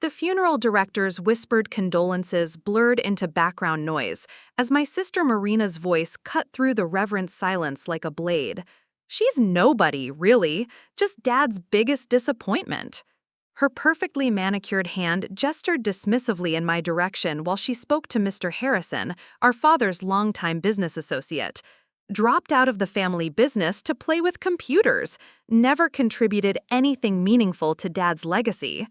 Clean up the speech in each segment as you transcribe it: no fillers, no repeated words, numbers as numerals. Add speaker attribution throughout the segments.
Speaker 1: The funeral director's whispered condolences blurred into background noise as my sister Marina's voice cut through the reverent silence like a blade. She's nobody, really, just Dad's biggest disappointment. Her perfectly manicured hand gestured dismissively in my direction while she spoke to Mr. Harrison, our father's longtime business associate. Dropped out of the family business to play with computers, never contributed anything meaningful to Dad's legacy.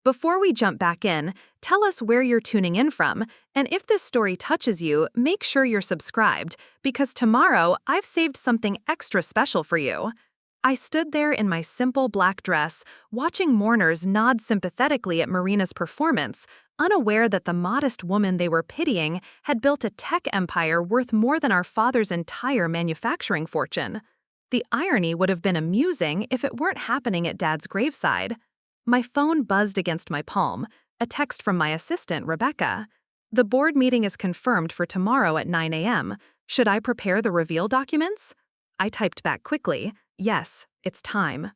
Speaker 1: Before we jump back in, tell us where you're tuning in from, and if this story touches you, make sure you're subscribed, because tomorrow I've saved something extra special for you. I stood there in my simple black dress, watching mourners nod sympathetically at Marina's performance, unaware that the modest woman they were pitying had built a tech empire worth more than our father's entire manufacturing fortune. The irony would have been amusing if it weren't happening at Dad's graveside. My phone buzzed against my palm, a text from my assistant, Rebecca. The board meeting is confirmed for tomorrow at 9 a.m. Should I prepare the reveal documents? I typed back quickly, yes, it's time.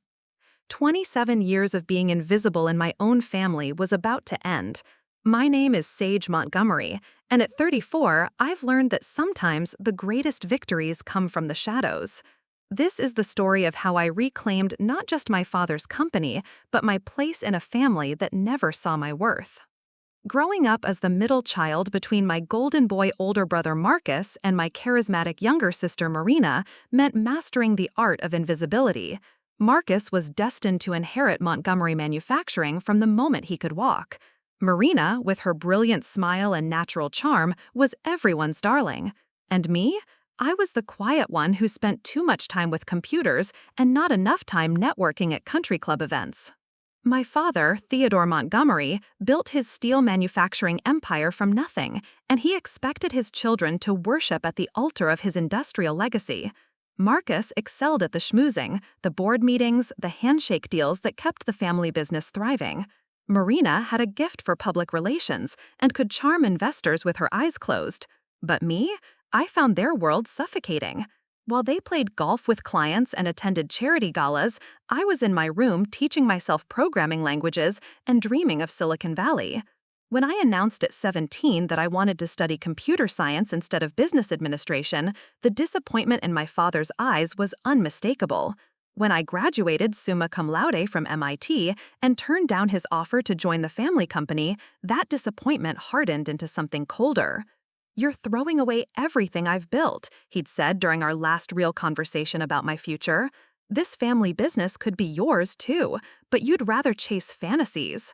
Speaker 1: 27 years of being invisible in my own family was about to end. My name is Sage Montgomery, and at 34, I've learned that sometimes the greatest victories come from the shadows. This is the story of how I reclaimed not just my father's company, but my place in a family that never saw my worth. Growing up as the middle child between my golden boy older brother Marcus and my charismatic younger sister Marina meant mastering the art of invisibility. Marcus was destined to inherit Montgomery Manufacturing from the moment he could walk. Marina, with her brilliant smile and natural charm, was everyone's darling. And me? I was the quiet one who spent too much time with computers and not enough time networking at country club events. My father, Theodore Montgomery, built his steel manufacturing empire from nothing, and he expected his children to worship at the altar of his industrial legacy. Marcus excelled at the schmoozing, the board meetings, the handshake deals that kept the family business thriving. Marina had a gift for public relations and could charm investors with her eyes closed. But me? I found their world suffocating. While they played golf with clients and attended charity galas, I was in my room teaching myself programming languages and dreaming of Silicon Valley. When I announced at 17 that I wanted to study computer science instead of business administration, the disappointment in my father's eyes was unmistakable. When I graduated summa cum laude from MIT and turned down his offer to join the family company, that disappointment hardened into something colder. "You're throwing away everything I've built," he'd said during our last real conversation about my future. "This family business could be yours too, but you'd rather chase fantasies."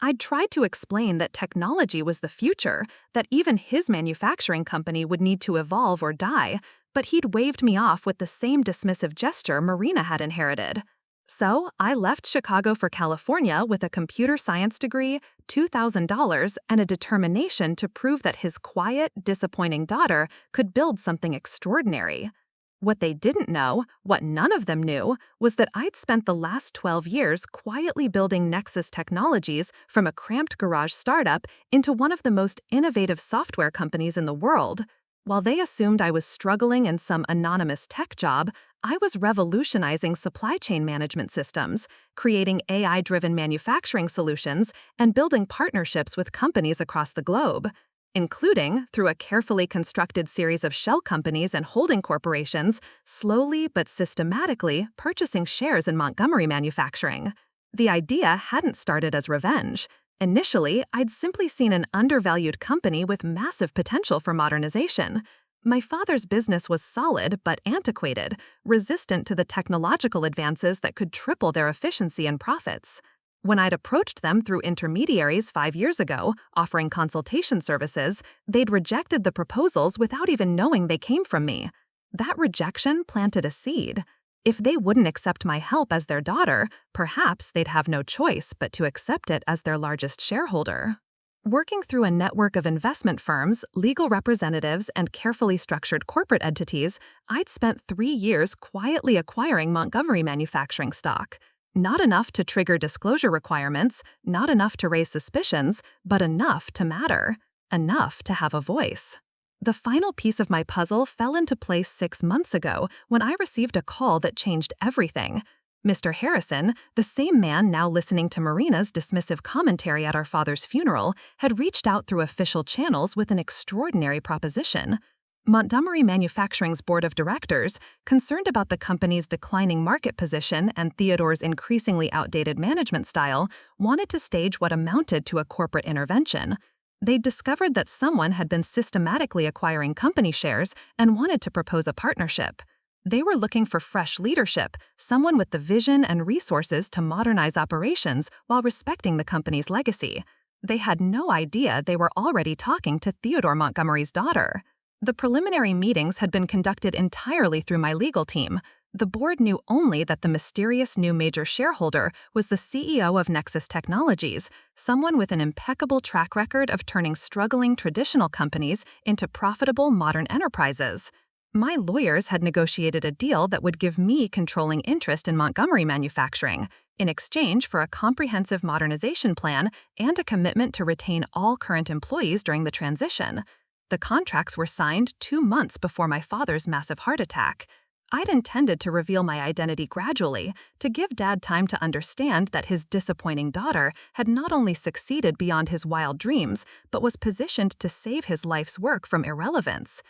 Speaker 1: I'd tried to explain that technology was the future, that even his manufacturing company would need to evolve or die, but he'd waved me off with the same dismissive gesture Marina had inherited. So I left Chicago for California with a computer science degree, $2,000, and a determination to prove that his quiet, disappointing daughter could build something extraordinary. What they didn't know, what none of them knew, was that I'd spent the last 12 years quietly building Nexus Technologies from a cramped garage startup into one of the most innovative software companies in the world. While they assumed I was struggling in some anonymous tech job, I was revolutionizing supply chain management systems, creating AI-driven manufacturing solutions, and building partnerships with companies across the globe, including, through a carefully constructed series of shell companies and holding corporations, slowly but systematically purchasing shares in Montgomery Manufacturing. The idea hadn't started as revenge. Initially, I'd simply seen an undervalued company with massive potential for modernization. My father's business was solid but antiquated, resistant to the technological advances that could triple their efficiency and profits. When I'd approached them through intermediaries 5 years ago, offering consultation services, they'd rejected the proposals without even knowing they came from me. That rejection planted a seed. If they wouldn't accept my help as their daughter, perhaps they'd have no choice but to accept it as their largest shareholder. Working through a network of investment firms, legal representatives, and carefully structured corporate entities, I'd spent 3 years quietly acquiring Montgomery Manufacturing stock. Not enough to trigger disclosure requirements, not enough to raise suspicions, but enough to matter, enough to have a voice. The final piece of my puzzle fell into place 6 months ago when I received a call that changed everything. Mr. Harrison, the same man now listening to Marina's dismissive commentary at our father's funeral, had reached out through official channels with an extraordinary proposition. Montgomery Manufacturing's board of directors, concerned about the company's declining market position and Theodore's increasingly outdated management style, wanted to stage what amounted to a corporate intervention. They'd discovered that someone had been systematically acquiring company shares and wanted to propose a partnership. They were looking for fresh leadership, someone with the vision and resources to modernize operations while respecting the company's legacy. They had no idea they were already talking to Theodore Montgomery's daughter. The preliminary meetings had been conducted entirely through my legal team. The board knew only that the mysterious new major shareholder was the CEO of Nexus Technologies, someone with an impeccable track record of turning struggling traditional companies into profitable modern enterprises. My lawyers had negotiated a deal that would give me controlling interest in Montgomery Manufacturing, in exchange for a comprehensive modernization plan and a commitment to retain all current employees during the transition. The contracts were signed 2 months before my father's massive heart attack. I'd intended to reveal my identity gradually, to give Dad time to understand that his disappointing daughter had not only succeeded beyond his wild dreams, but was positioned to save his life's work from irrelevance.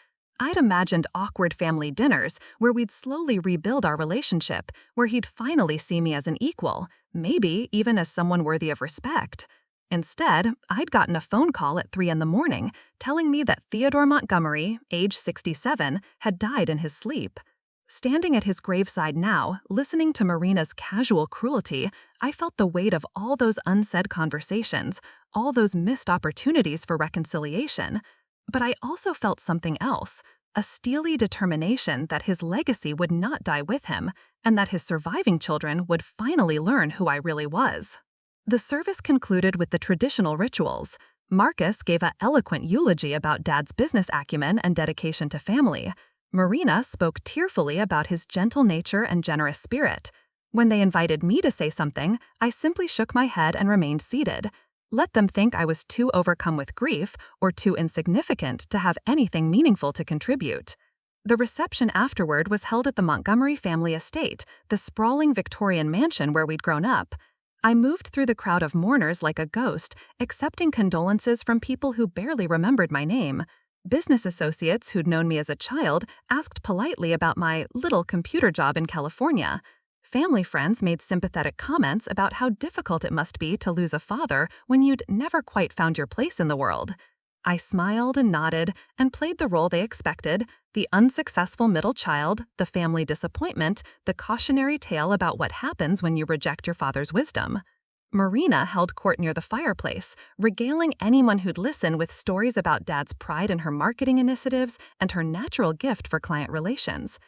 Speaker 1: I'd imagined awkward family dinners where we'd slowly rebuild our relationship, where he'd finally see me as an equal, maybe even as someone worthy of respect. Instead, I'd gotten a phone call at 3 a.m. telling me that Theodore Montgomery, age 67, had died in his sleep. Standing at his graveside now, listening to Marina's casual cruelty, I felt the weight of all those unsaid conversations, all those missed opportunities for reconciliation. But I also felt something else, a steely determination that his legacy would not die with him, and that his surviving children would finally learn who I really was. The service concluded with the traditional rituals. Marcus gave an eloquent eulogy about Dad's business acumen and dedication to family. Marina spoke tearfully about his gentle nature and generous spirit. When they invited me to say something, I simply shook my head and remained seated. Let them think I was too overcome with grief or too insignificant to have anything meaningful to contribute. The reception afterward was held at the Montgomery family estate, the sprawling Victorian mansion where we'd grown up. I moved through the crowd of mourners like a ghost, accepting condolences from people who barely remembered my name. Business associates who'd known me as a child asked politely about my little computer job in California. Family friends made sympathetic comments about how difficult it must be to lose a father when you'd never quite found your place in the world. I smiled and nodded and played the role they expected, the unsuccessful middle child, the family disappointment, the cautionary tale about what happens when you reject your father's wisdom. Marina held court near the fireplace, regaling anyone who'd listen with stories about Dad's pride in her marketing initiatives and her natural gift for client relations.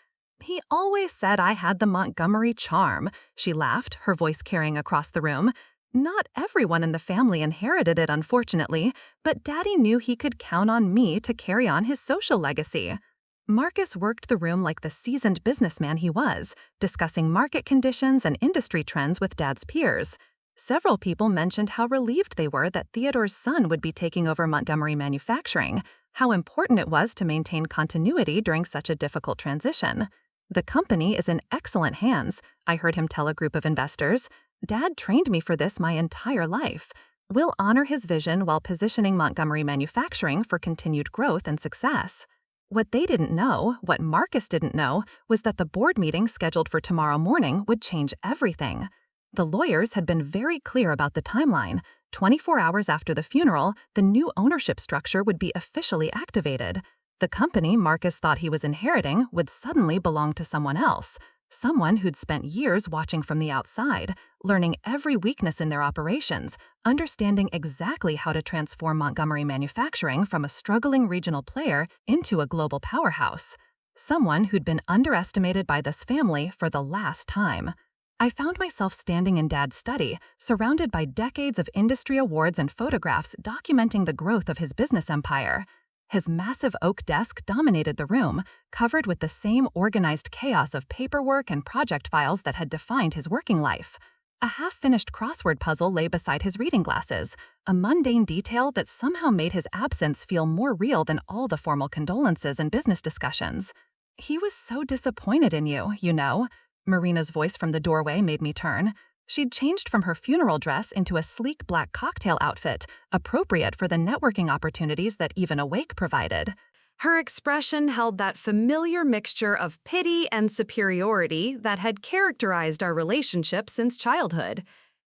Speaker 1: "He always said I had the Montgomery charm," she laughed, her voice carrying across the room. "Not everyone in the family inherited it, unfortunately, but Daddy knew he could count on me to carry on his social legacy." Marcus worked the room like the seasoned businessman he was, discussing market conditions and industry trends with Dad's peers. Several people mentioned how relieved they were that Theodore's son would be taking over Montgomery Manufacturing, how important it was to maintain continuity during such a difficult transition. "The company is in excellent hands," I heard him tell a group of investors. "Dad trained me for this my entire life. We'll honor his vision while positioning Montgomery Manufacturing for continued growth and success." What they didn't know, what Marcus didn't know, was that the board meeting scheduled for tomorrow morning would change everything. The lawyers had been very clear about the timeline. 24 hours after the funeral, the new ownership structure would be officially activated. The company Marcus thought he was inheriting would suddenly belong to someone else, someone who'd spent years watching from the outside, learning every weakness in their operations, understanding exactly how to transform Montgomery Manufacturing from a struggling regional player into a global powerhouse. Someone who'd been underestimated by this family for the last time. I found myself standing in Dad's study, surrounded by decades of industry awards and photographs documenting the growth of his business empire. His massive oak desk dominated the room, covered with the same organized chaos of paperwork and project files that had defined his working life. A half-finished crossword puzzle lay beside his reading glasses, a mundane detail that somehow made his absence feel more real than all the formal condolences and business discussions. "He was so disappointed in you, you know." Marina's voice from the doorway made me turn. She'd changed from her funeral dress into a sleek black cocktail outfit, appropriate for the networking opportunities that Even Awake provided. Her expression held that familiar mixture of pity and superiority that had characterized our relationship since childhood.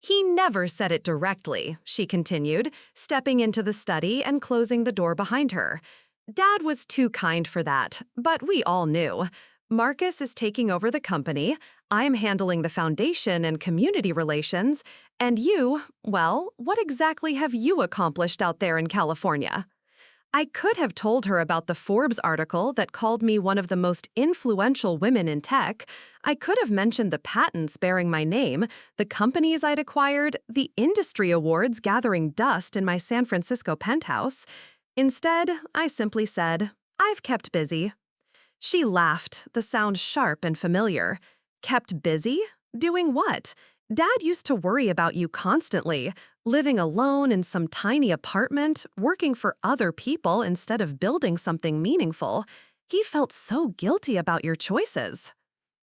Speaker 1: He never said it directly, she continued, stepping into the study and closing the door behind her. Dad was too kind for that, but we all knew. Marcus is taking over the company, I'm handling the foundation and community relations, and you, well, what exactly have you accomplished out there in California? I could have told her about the Forbes article that called me one of the most influential women in tech. I could have mentioned the patents bearing my name, the companies I'd acquired, the industry awards gathering dust in my San Francisco penthouse. Instead, I simply said, I've kept busy. She laughed, the sound sharp and familiar. Kept busy? Doing what? Dad used to worry about you constantly, living alone in some tiny apartment, working for other people instead of building something meaningful. He felt so guilty about your choices.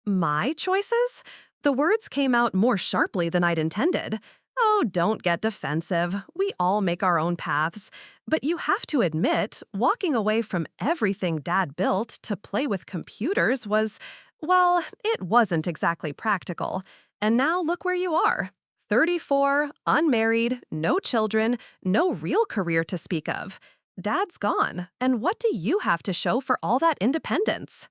Speaker 1: My choices? The words came out more sharply than I'd intended. Oh, don't get defensive. We all make our own paths. But you have to admit, walking away from everything Dad built to play with computers was, well, it wasn't exactly practical. And now look where you are. 34, unmarried, no children, no real career to speak of. Dad's gone, and what do you have to show for all that independence?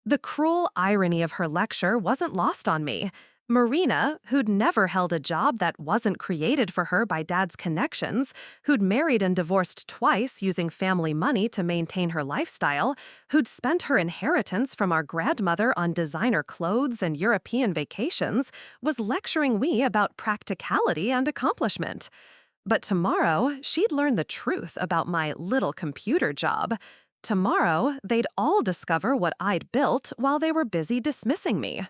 Speaker 1: The cruel irony of her lecture wasn't lost on me. Marina, who'd never held a job that wasn't created for her by Dad's connections, who'd married and divorced twice using family money to maintain her lifestyle, who'd spent her inheritance from our grandmother on designer clothes and European vacations, was lecturing me about practicality and accomplishment. But tomorrow, she'd learn the truth about my little computer job. Tomorrow, they'd all discover what I'd built while they were busy dismissing me.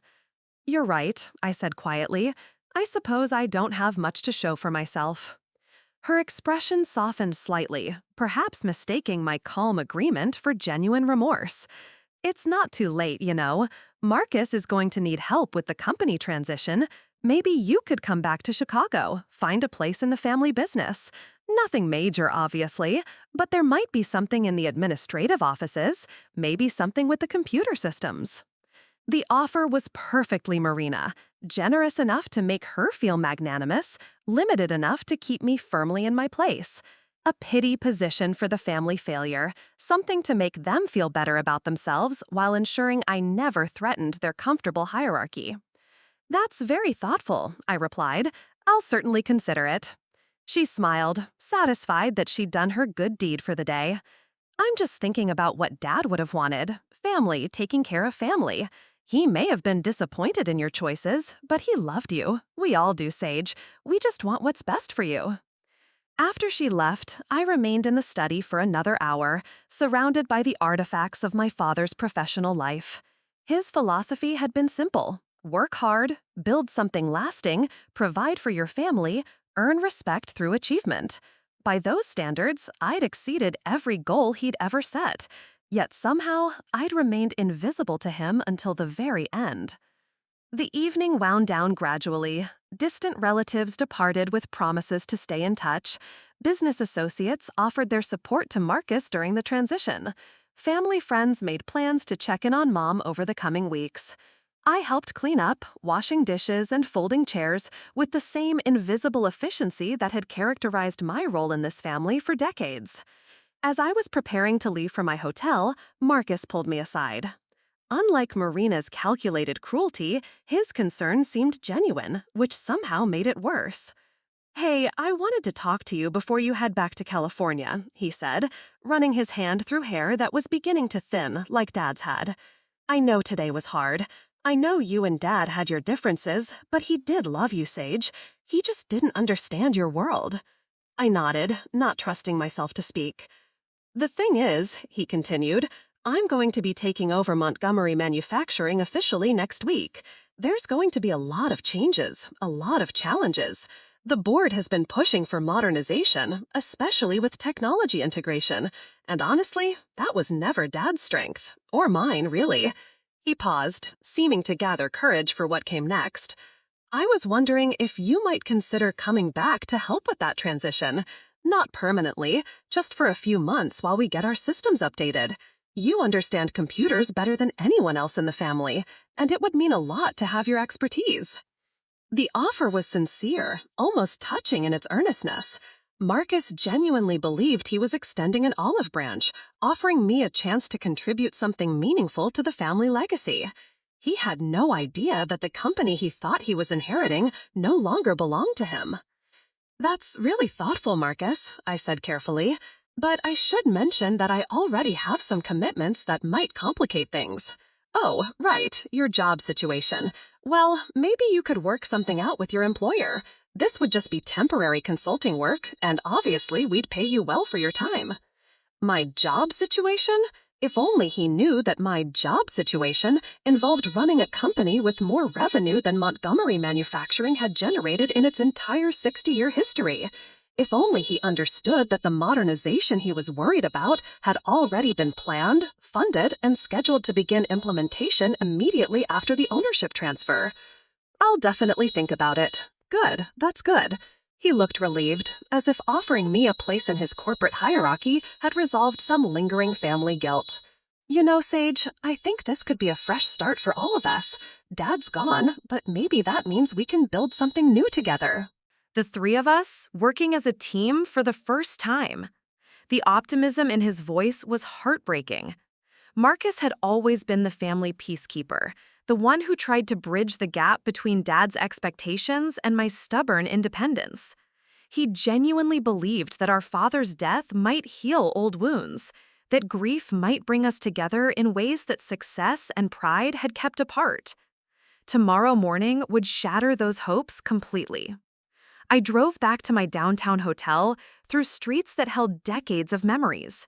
Speaker 1: You're right, I said quietly. I suppose I don't have much to show for myself. Her expression softened slightly, perhaps mistaking my calm agreement for genuine remorse. It's not too late, you know. Marcus is going to need help with the company transition. Maybe you could come back to Chicago, find a place in the family business. Nothing major, obviously, but there might be something in the administrative offices, maybe something with the computer systems. The offer was perfectly Marina, generous enough to make her feel magnanimous, limited enough to keep me firmly in my place. A pity position for the family failure, something to make them feel better about themselves while ensuring I never threatened their comfortable hierarchy. That's very thoughtful, I replied. I'll certainly consider it. She smiled, satisfied that she'd done her good deed for the day. I'm just thinking about what Dad would have wanted. Family taking care of family. He may have been disappointed in your choices, but he loved you. We all do, Sage. We just want what's best for you. After she left, I remained in the study for another hour, surrounded by the artifacts of my father's professional life. His philosophy had been simple. Work hard, build something lasting, provide for your family, earn respect through achievement. By those standards, I'd exceeded every goal he'd ever set. Yet somehow, I'd remained invisible to him until the very end. The evening wound down gradually. Distant relatives departed with promises to stay in touch. Business associates offered their support to Marcus during the transition. Family friends made plans to check in on Mom over the coming weeks. I helped clean up, washing dishes and folding chairs with the same invisible efficiency that had characterized my role in this family for decades. As I was preparing to leave for my hotel, Marcus pulled me aside. Unlike Marina's calculated cruelty, his concern seemed genuine, which somehow made it worse. Hey, I wanted to talk to you before you head back to California, he said, running his hand through hair that was beginning to thin like Dad's had. I know today was hard. I know you and Dad had your differences, but he did love you, Sage. He just didn't understand your world. I nodded, not trusting myself to speak. The thing is, he continued, I'm going to be taking over Montgomery Manufacturing officially next week. There's going to be a lot of changes, a lot of challenges. The board has been pushing for modernization, especially with technology integration. And honestly, that was never Dad's strength, or mine, really.
Speaker 2: He paused, seeming to gather courage for what came next. I was wondering if you might consider coming back to help with that transition. Not permanently, just for a few months while we get our systems updated. You understand computers better than anyone else in the family, and it would mean a lot to have your expertise. The offer was sincere, almost touching in its earnestness. Marcus genuinely believed he was extending an olive branch, offering me a chance to contribute something meaningful to the family legacy. He had no idea that the company he thought he was inheriting no longer belonged to him. That's really thoughtful, Marcus, I said carefully, but I should mention that I already have some commitments that might complicate things. Oh, right, your job situation. Well, maybe you could work something out with your employer. This would just be temporary consulting work, and obviously we'd pay you well for your time. My job situation? If only he knew that my job situation involved running a company with more revenue than Montgomery Manufacturing had generated in its entire 60-year history. If only he understood that the modernization he was worried about had already been planned, funded, and scheduled to begin implementation immediately after the ownership transfer. I'll definitely think about it. Good, that's good. He looked relieved, as if offering me a place in his corporate hierarchy had resolved some lingering family guilt. You know, Sage, I think this could be a fresh start for all of us. Dad's gone, but maybe that means we can build something new together.
Speaker 1: The three of us working as a team for the first time. The optimism in his voice was heartbreaking. Marcus had always been the family peacekeeper, the one who tried to bridge the gap between Dad's expectations and my stubborn independence. He genuinely believed that our father's death might heal old wounds, that grief might bring us together in ways that success and pride had kept apart. Tomorrow morning would shatter those hopes completely. I drove back to my downtown hotel through streets that held decades of memories.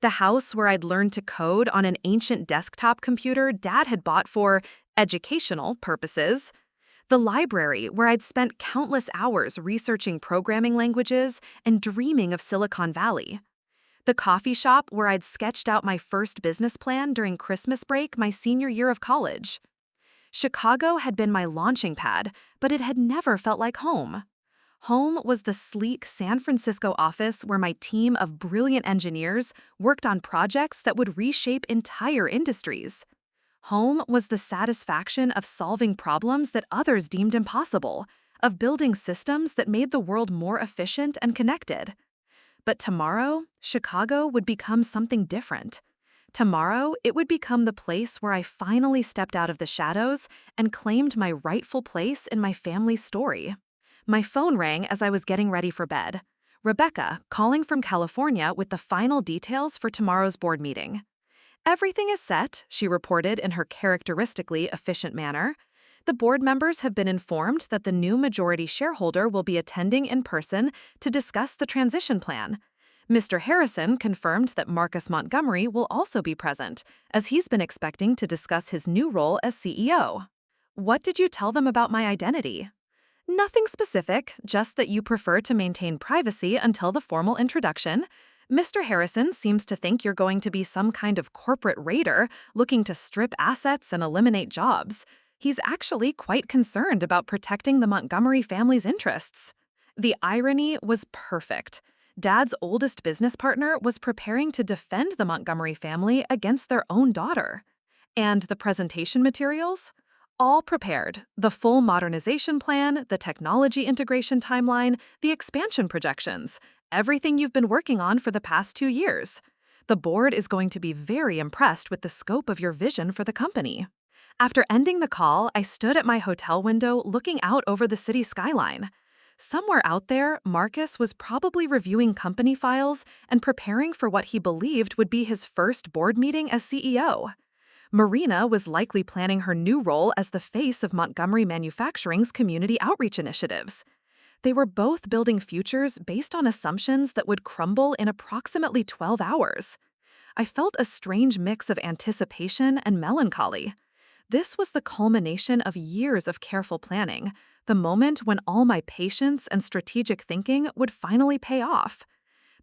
Speaker 1: The house where I'd learned to code on an ancient desktop computer Dad had bought for educational purposes. The library where I'd spent countless hours researching programming languages and dreaming of Silicon Valley. The coffee shop where I'd sketched out my first business plan during Christmas break my senior year of college. Chicago had been my launching pad, but it had never felt like home. Home was the sleek San Francisco office where my team of brilliant engineers worked on projects that would reshape entire industries. Home was the satisfaction of solving problems that others deemed impossible, of building systems that made the world more efficient and connected. But tomorrow, Chicago would become something different. Tomorrow, it would become the place where I finally stepped out of the shadows and claimed my rightful place in my family's story. My phone rang as I was getting ready for bed. Rebecca, calling from California with the final details for tomorrow's board meeting. Everything is set, she reported in her characteristically efficient manner. The board members have been informed that the new majority shareholder will be attending in person to discuss the transition plan. Mr. Harrison confirmed that Marcus Montgomery will also be present, as he's been expecting to discuss his new role as CEO. What did you tell them about my identity? Nothing specific, just that you prefer to maintain privacy until the formal introduction. Mr. Harrison seems to think you're going to be some kind of corporate raider looking to strip assets and eliminate jobs. He's actually quite concerned about protecting the Montgomery family's interests. The irony was perfect. Dad's oldest business partner was preparing to defend the Montgomery family against their own daughter. And the presentation materials? All prepared. The full modernization plan, the technology integration timeline, the expansion projections, everything you've been working on for the past 2 years. The board is going to be very impressed with the scope of your vision for the company. After ending the call, I stood at my hotel window looking out over the city skyline. Somewhere out there, Marcus was probably reviewing company files and preparing for what he believed would be his first board meeting as CEO. Marina was likely planning her new role as the face of Montgomery Manufacturing's community outreach initiatives. They were both building futures based on assumptions that would crumble in approximately 12 hours. I felt a strange mix of anticipation and melancholy. This was the culmination of years of careful planning, the moment when all my patience and strategic thinking would finally pay off.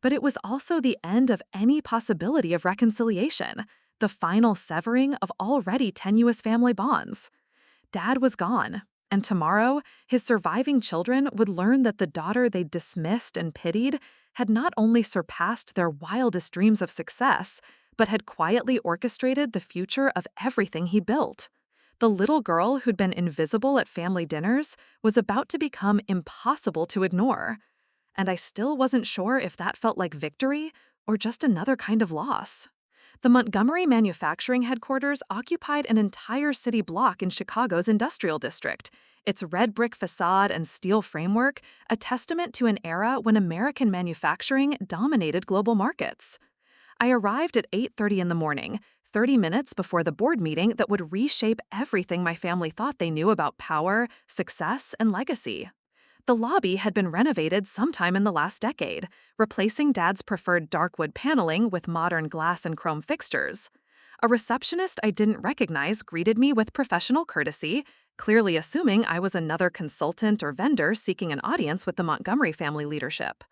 Speaker 1: But it was also the end of any possibility of reconciliation, the final severing of already tenuous family bonds. Dad was gone, and tomorrow, his surviving children would learn that the daughter they dismissed and pitied had not only surpassed their wildest dreams of success, but had quietly orchestrated the future of everything he built. The little girl who'd been invisible at family dinners was about to become impossible to ignore. And I still wasn't sure if that felt like victory or just another kind of loss. The Montgomery manufacturing headquarters occupied an entire city block in Chicago's industrial district, its red brick facade and steel framework a testament to an era when American manufacturing dominated global markets. I arrived at 8:30 in the morning, 30 minutes before the board meeting that would reshape everything my family thought they knew about power, success, and legacy. The lobby had been renovated sometime in the last decade, replacing Dad's preferred dark wood paneling with modern glass and chrome fixtures. A receptionist I didn't recognize greeted me with professional courtesy, clearly assuming I was another consultant or vendor seeking an audience with the Montgomery family leadership.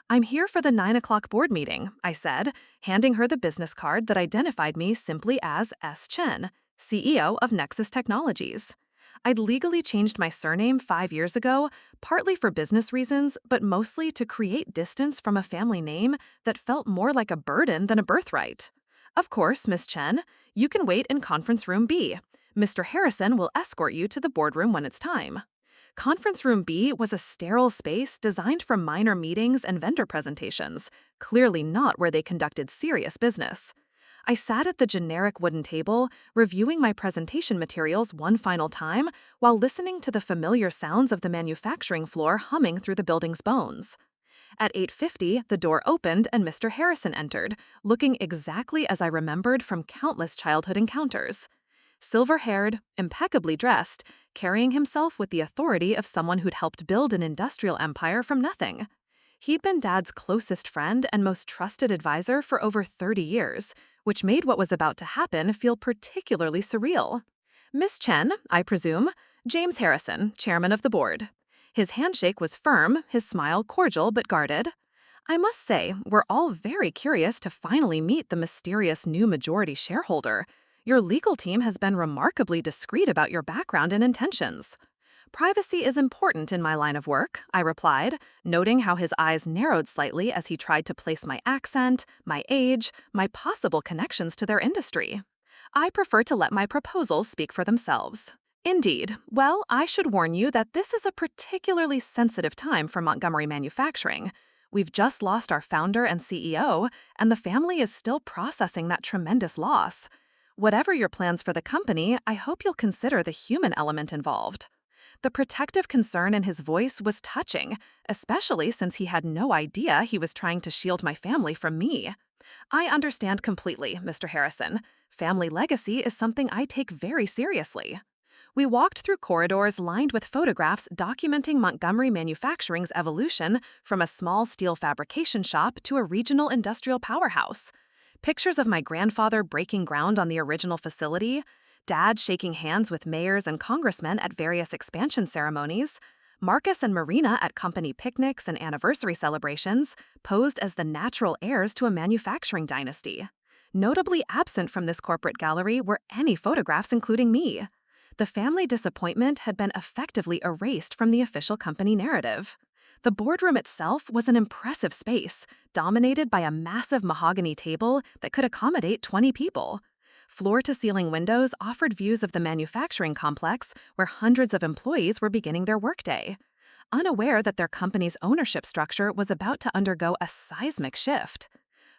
Speaker 1: "I'm here for the 9 o'clock board meeting," I said, handing her the business card that identified me simply as S. Chen, CEO of Nexus Technologies. I'd legally changed my surname 5 years ago, partly for business reasons, but mostly to create distance from a family name that felt more like a burden than a birthright. "Of course, Miss Chen, you can wait in conference room B. Mr. Harrison will escort you to the boardroom when it's time." Conference room B was a sterile space designed for minor meetings and vendor presentations, clearly not where they conducted serious business. I sat at the generic wooden table, reviewing my presentation materials one final time while listening to the familiar sounds of the manufacturing floor humming through the building's bones. At 8:50, the door opened and Mr. Harrison entered, looking exactly as I remembered from countless childhood encounters. Silver-haired, impeccably dressed, carrying himself with the authority of someone who'd helped build an industrial empire from nothing. He'd been Dad's closest friend and most trusted advisor for over 30 years, which made what was about to happen feel particularly surreal. "Miss Chen, I presume. James Harrison, chairman of the board." His handshake was firm, his smile cordial but guarded. "I must say, we're all very curious to finally meet the mysterious new majority shareholder. Your legal team has been remarkably discreet about your background and intentions." "Privacy is important in my line of work," I replied, noting how his eyes narrowed slightly as he tried to place my accent, my age, my possible connections to their industry. "I prefer to let my proposals speak for themselves." "Indeed. Well, I should warn you that this is a particularly sensitive time for Montgomery Manufacturing. We've just lost our founder and CEO, and the family is still processing that tremendous loss. Whatever your plans for the company, I hope you'll consider the human element involved." The protective concern in his voice was touching, especially since he had no idea he was trying to shield my family from me. "I understand completely, Mr. Harrison. Family legacy is something I take very seriously." We walked through corridors lined with photographs documenting Montgomery Manufacturing's evolution from a small steel fabrication shop to a regional industrial powerhouse. Pictures of my grandfather breaking ground on the original facility, Dad shaking hands with mayors and congressmen at various expansion ceremonies, Marcus and Marina at company picnics and anniversary celebrations, posed as the natural heirs to a manufacturing dynasty. Notably absent from this corporate gallery were any photographs including me. The family disappointment had been effectively erased from the official company narrative. The boardroom itself was an impressive space, dominated by a massive mahogany table that could accommodate 20 people. Floor-to-ceiling windows offered views of the manufacturing complex where hundreds of employees were beginning their workday. Unaware that their company's ownership structure was about to undergo a seismic shift.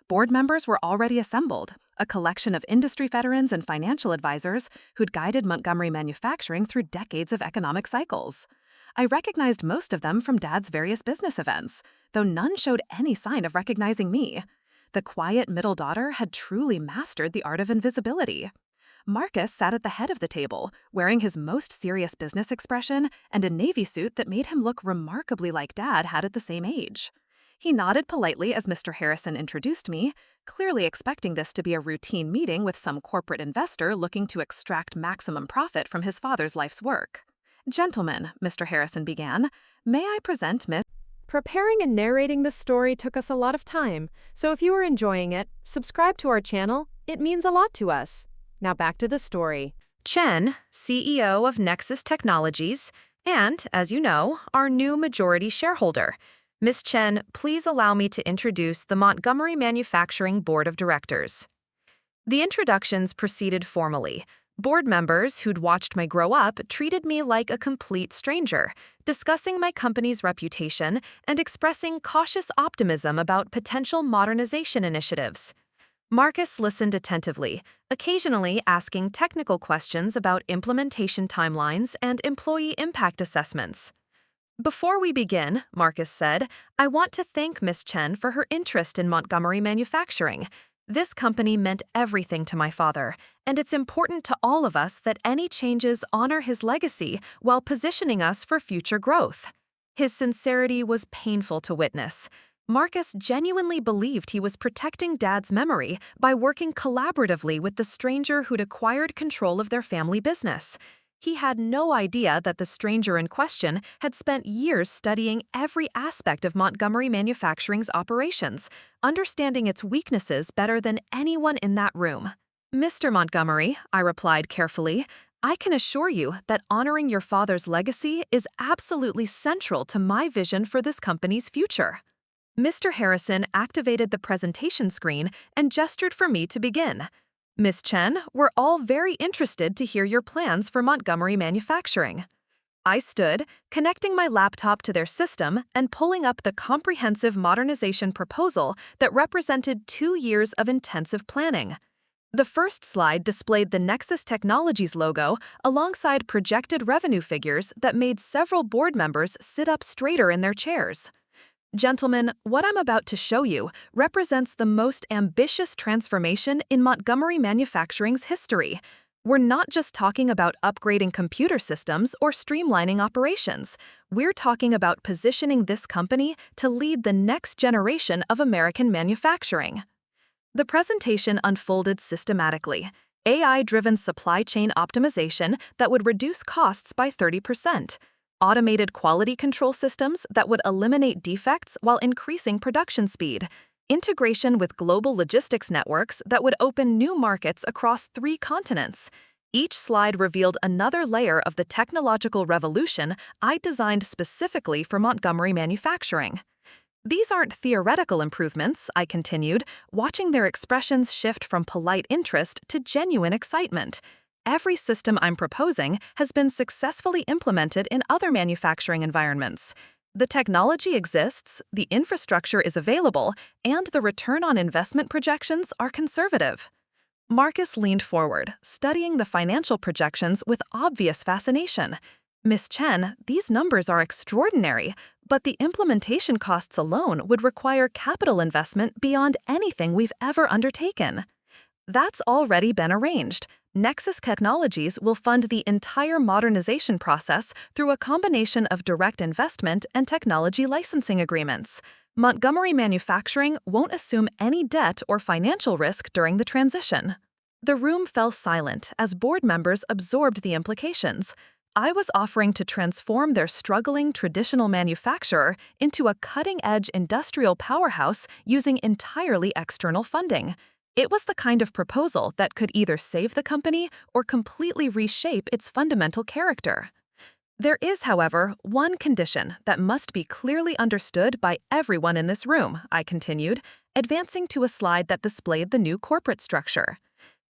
Speaker 1: Board members were already assembled, a collection of industry veterans and financial advisors who'd guided Montgomery Manufacturing through decades of economic cycles. I recognized most of them from Dad's various business events, though none showed any sign of recognizing me. The quiet middle daughter had truly mastered the art of invisibility. Marcus sat at the head of the table, wearing his most serious business expression and a navy suit that made him look remarkably like Dad had at the same age. He nodded politely as Mr. Harrison introduced me, clearly expecting this to be a routine meeting with some corporate investor looking to extract maximum profit from his father's life's work. "Gentlemen," Mr. Harrison began, "may I present Miss—"
Speaker 3: Preparing and narrating this story took us a lot of time, so if you are enjoying it, subscribe to our channel, It means a lot to us. Now back to the story.
Speaker 1: Chen, CEO of Nexus Technologies, and, as you know, our new majority shareholder. Ms. Chen, please allow me to introduce the Montgomery Manufacturing Board of Directors. The introductions proceeded formally. Board members who'd watched me grow up treated me like a complete stranger, discussing my company's reputation and expressing cautious optimism about potential modernization initiatives. Marcus listened attentively, occasionally asking technical questions about implementation timelines and employee impact assessments. Before we begin, Marcus said, I want to thank Ms. Chen for her interest in Montgomery Manufacturing. This company meant everything to my father, and it's important to all of us that any changes honor his legacy while positioning us for future growth. His sincerity was painful to witness. Marcus genuinely believed he was protecting Dad's memory by working collaboratively with the stranger who'd acquired control of their family business. He had no idea that the stranger in question had spent years studying every aspect of Montgomery Manufacturing's operations, understanding its weaknesses better than anyone in that room. Mr. Montgomery, I replied carefully, I can assure you that honoring your father's legacy is absolutely central to my vision for this company's future. Mr. Harrison activated the presentation screen and gestured for me to begin. Ms. Chen, we're all very interested to hear your plans for Montgomery Manufacturing. I stood, connecting my laptop to their system and pulling up the comprehensive modernization proposal that represented 2 years of intensive planning. The first slide displayed the Nexus Technologies logo alongside projected revenue figures that made several board members sit up straighter in their chairs. Gentlemen, what I'm about to show you represents the most ambitious transformation in Montgomery Manufacturing's history. We're not just talking about upgrading computer systems or streamlining operations. We're talking about positioning this company to lead the next generation of American manufacturing. The presentation unfolded systematically. AI-driven supply chain optimization that would reduce costs by 30%. Automated quality control systems that would eliminate defects while increasing production speed, integration with global logistics networks that would open new markets across 3 continents. Each slide revealed another layer of the technological revolution I designed specifically for Montgomery Manufacturing. These aren't theoretical improvements, I continued, watching their expressions shift from polite interest to genuine excitement. Every system I'm proposing has been successfully implemented in other manufacturing environments. The technology exists, the infrastructure is available, and the return on investment projections are conservative. Marcus leaned forward, studying the financial projections with obvious fascination. Ms. Chen, these numbers are extraordinary, but the implementation costs alone would require capital investment beyond anything we've ever undertaken. That's already been arranged. Nexus Technologies will fund the entire modernization process through a combination of direct investment and technology licensing agreements. Montgomery Manufacturing won't assume any debt or financial risk during the transition. The room fell silent as board members absorbed the implications. I was offering to transform their struggling traditional manufacturer into a cutting-edge industrial powerhouse using entirely external funding. It was the kind of proposal that could either save the company or completely reshape its fundamental character. There is, however, one condition that must be clearly understood by everyone in this room, I continued, advancing to a slide that displayed the new corporate structure.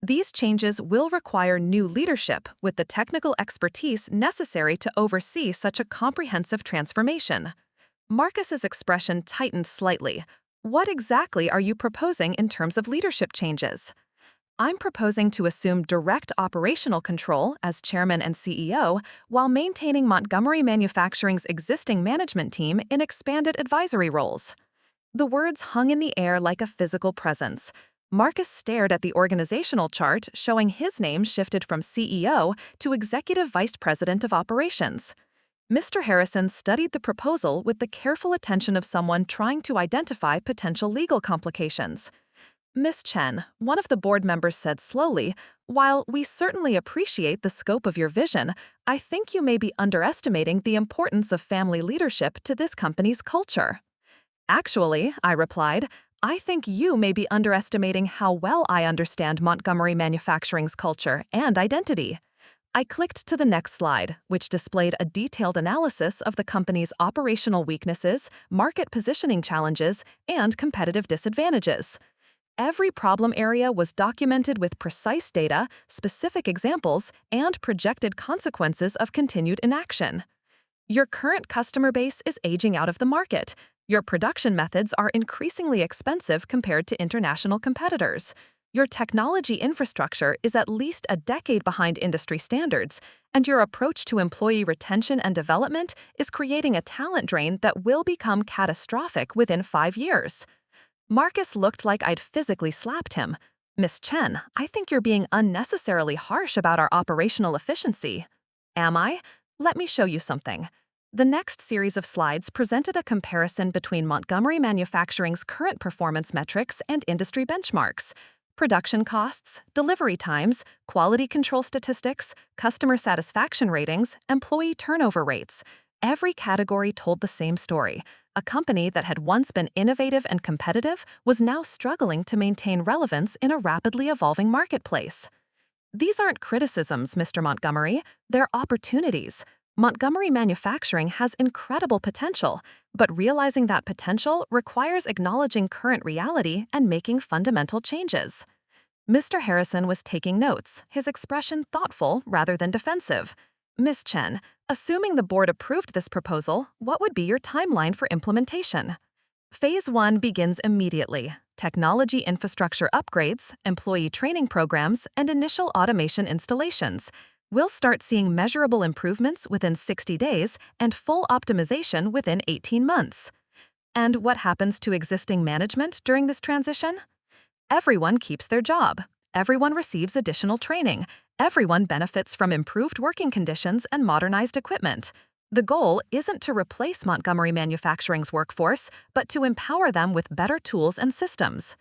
Speaker 1: These changes will require new leadership with the technical expertise necessary to oversee such a comprehensive transformation. Marcus's expression tightened slightly. What exactly are you proposing in terms of leadership changes? I'm proposing to assume direct operational control as chairman and CEO while maintaining Montgomery Manufacturing's existing management team in expanded advisory roles. The words hung in the air like a physical presence. Marcus stared at the organizational chart showing his name shifted from CEO to Executive Vice President of Operations. Mr. Harrison studied the proposal with the careful attention of someone trying to identify potential legal complications. Ms. Chen, one of the board members said slowly, while we certainly appreciate the scope of your vision, I think you may be underestimating the importance of family leadership to this company's culture. Actually, I replied, I think you may be underestimating how well I understand Montgomery Manufacturing's culture and identity. I clicked to the next slide, which displayed a detailed analysis of the company's operational weaknesses, market positioning challenges, and competitive disadvantages. Every problem area was documented with precise data, specific examples, and projected consequences of continued inaction. Your current customer base is aging out of the market. Your production methods are increasingly expensive compared to international competitors. Your technology infrastructure is at least a decade behind industry standards, and your approach to employee retention and development is creating a talent drain that will become catastrophic within 5 years. Marcus looked like I'd physically slapped him. Miss Chen, I think you're being unnecessarily harsh about our operational efficiency. Am I? Let me show you something. The next series of slides presented a comparison between Montgomery Manufacturing's current performance metrics and industry benchmarks. Production costs, delivery times, quality control statistics, customer satisfaction ratings, employee turnover rates. Every category told the same story. A company that had once been innovative and competitive was now struggling to maintain relevance in a rapidly evolving marketplace. These aren't criticisms, Mr. Montgomery. They're opportunities. Montgomery Manufacturing has incredible potential, but realizing that potential requires acknowledging current reality and making fundamental changes. Mr. Harrison was taking notes, his expression thoughtful rather than defensive. Ms. Chen, assuming the board approved this proposal, what would be your timeline for implementation? Phase 1 begins immediately. Technology infrastructure upgrades, employee training programs, and initial automation installations. We'll start seeing measurable improvements within 60 days and full optimization within 18 months. And what happens to existing management during this transition? Everyone keeps their job. Everyone receives additional training. Everyone benefits from improved working conditions and modernized equipment. The goal isn't to replace Montgomery Manufacturing's workforce, but to empower them with better tools and systems.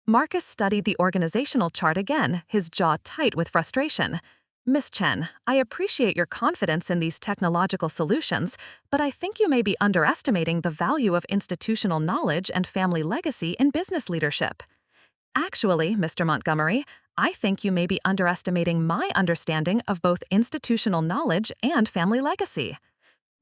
Speaker 1: Marcus studied the organizational chart again, his jaw tight with frustration. Ms. Chen, I appreciate your confidence in these technological solutions, but I think you may be underestimating the value of institutional knowledge and family legacy in business leadership. Actually, Mr. Montgomery, I think you may be underestimating my understanding of both institutional knowledge and family legacy.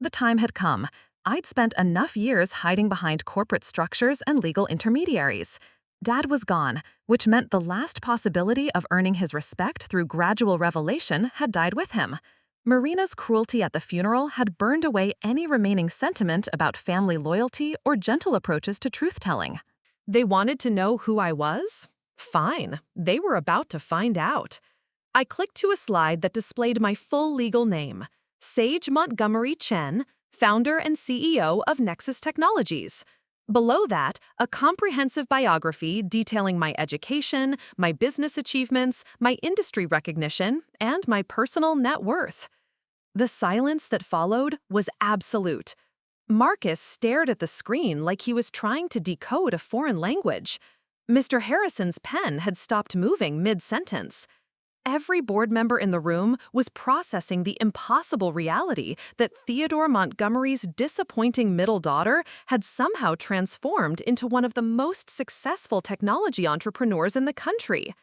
Speaker 1: The time had come. I'd spent enough years hiding behind corporate structures and legal intermediaries. Dad was gone, which meant the last possibility of earning his respect through gradual revelation had died with him. Marina's cruelty at the funeral had burned away any remaining sentiment about family loyalty or gentle approaches to truth-telling.
Speaker 3: They wanted to know who I was? Fine, they were about to find out. I clicked to a slide that displayed my full legal name, Sage Montgomery Chen, founder and CEO of Nexus Technologies. Below that, a comprehensive biography detailing my education, my business achievements, my industry recognition, and my personal net worth. The silence that followed was absolute. Marcus stared at the screen like he was trying to decode a foreign language. Mr. Harrison's pen had stopped moving mid-sentence. Every board member in the room was processing the impossible reality that Theodore Montgomery's disappointing middle daughter had somehow transformed into one of the most successful technology entrepreneurs in the country.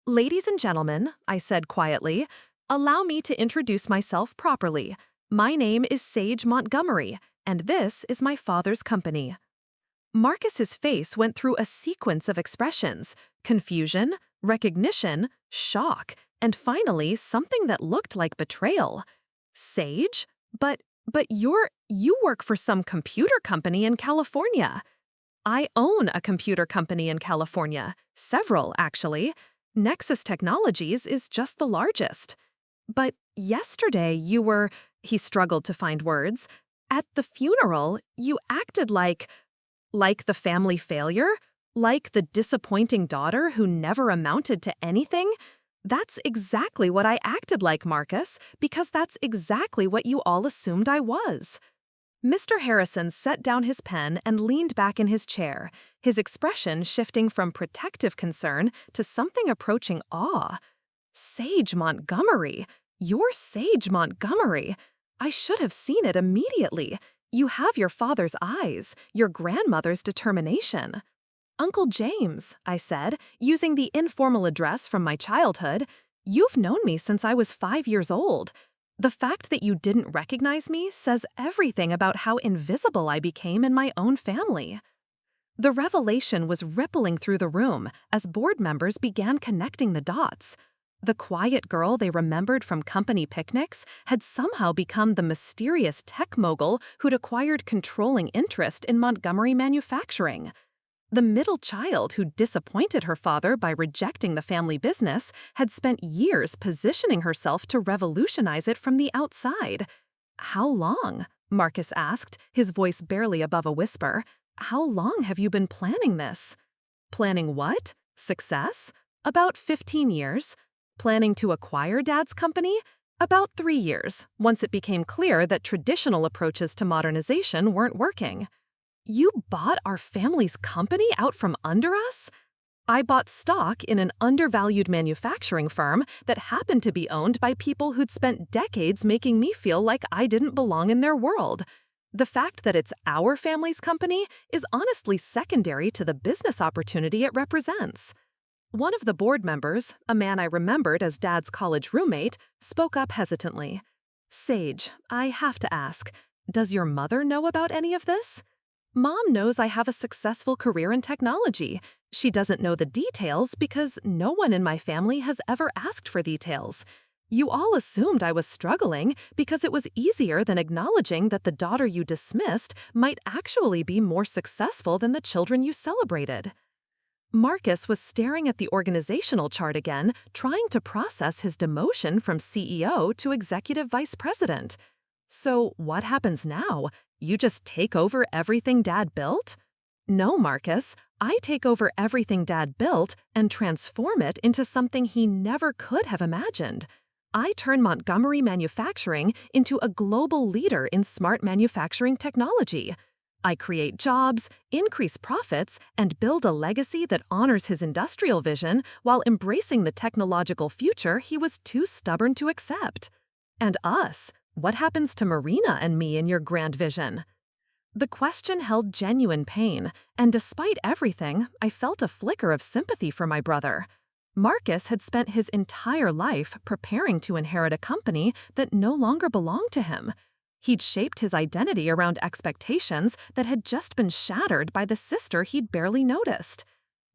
Speaker 3: Ladies and gentlemen, I said quietly, allow me to introduce myself properly. My name is Sage Montgomery, and this is my father's company. Marcus's face went through a sequence of expressions: confusion, recognition, shock, and finally something that looked like betrayal. Sage? But you work for some computer company in California. I own a computer company in California, several actually. Nexus Technologies is just the largest. But yesterday you were, he struggled to find words, at the funeral you acted like the family failure? Like the disappointing daughter who never amounted to anything? That's exactly what I acted like, Marcus, because that's exactly what you all assumed I was. Mr. Harrison set down his pen and leaned back in his chair, his expression shifting from protective concern to something approaching awe. Sage Montgomery! You're Sage Montgomery! I should have seen it immediately. You have your father's eyes, your grandmother's determination. Uncle James, I said, using the informal address from my childhood. You've known me since I was 5 years old. The fact that you didn't recognize me says everything about how invisible I became in my own family. The revelation was rippling through the room as board members began connecting the dots. The quiet girl they remembered from company picnics had somehow become the mysterious tech mogul who'd acquired controlling interest in Montgomery manufacturing. The middle child who disappointed her father by rejecting the family business had spent years positioning herself to revolutionize it from the outside. "How long?" Marcus asked, his voice barely above a whisper. "How long have you been planning this?" "Planning what? Success? About 15 years. Planning to acquire Dad's company? About 3 years, once it became clear that traditional approaches to modernization weren't working." "You bought our family's company out from under us?" "I bought stock in an undervalued manufacturing firm that happened to be owned by people who'd spent decades making me feel like I didn't belong in their world. The fact that it's our family's company is honestly secondary to the business opportunity it represents." One of the board members, a man I remembered as Dad's college roommate, spoke up hesitantly. "Sage, I have to ask, does your mother know about any of this?" "Mom knows I have a successful career in technology. She doesn't know the details because no one in my family has ever asked for details. You all assumed I was struggling because it was easier than acknowledging that the daughter you dismissed might actually be more successful than the children you celebrated." Marcus was staring at the organizational chart again, trying to process his demotion from CEO to executive vice president. "So what happens now? You just take over everything Dad built?" "No, Marcus. I take over everything Dad built and transform it into something he never could have imagined. I turn Montgomery Manufacturing into a global leader in smart manufacturing technology. I create jobs, increase profits, and build a legacy that honors his industrial vision while embracing the technological future he was too stubborn to accept. And us? What happens to Marina and me in your grand vision?" The question held genuine pain, and despite everything, I felt a flicker of sympathy for my brother. Marcus had spent his entire life preparing to inherit a company that no longer belonged to him. He'd shaped his identity around expectations that had just been shattered by the sister he'd barely noticed.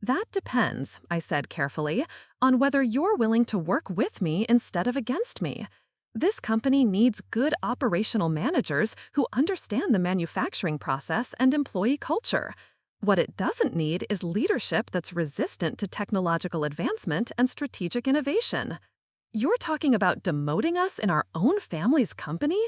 Speaker 3: "That depends," I said carefully, "on whether you're willing to work with me instead of against me. This company needs good operational managers who understand the manufacturing process and employee culture. What it doesn't need is leadership that's resistant to technological advancement and strategic innovation." "You're talking about demoting us in our own family's company?"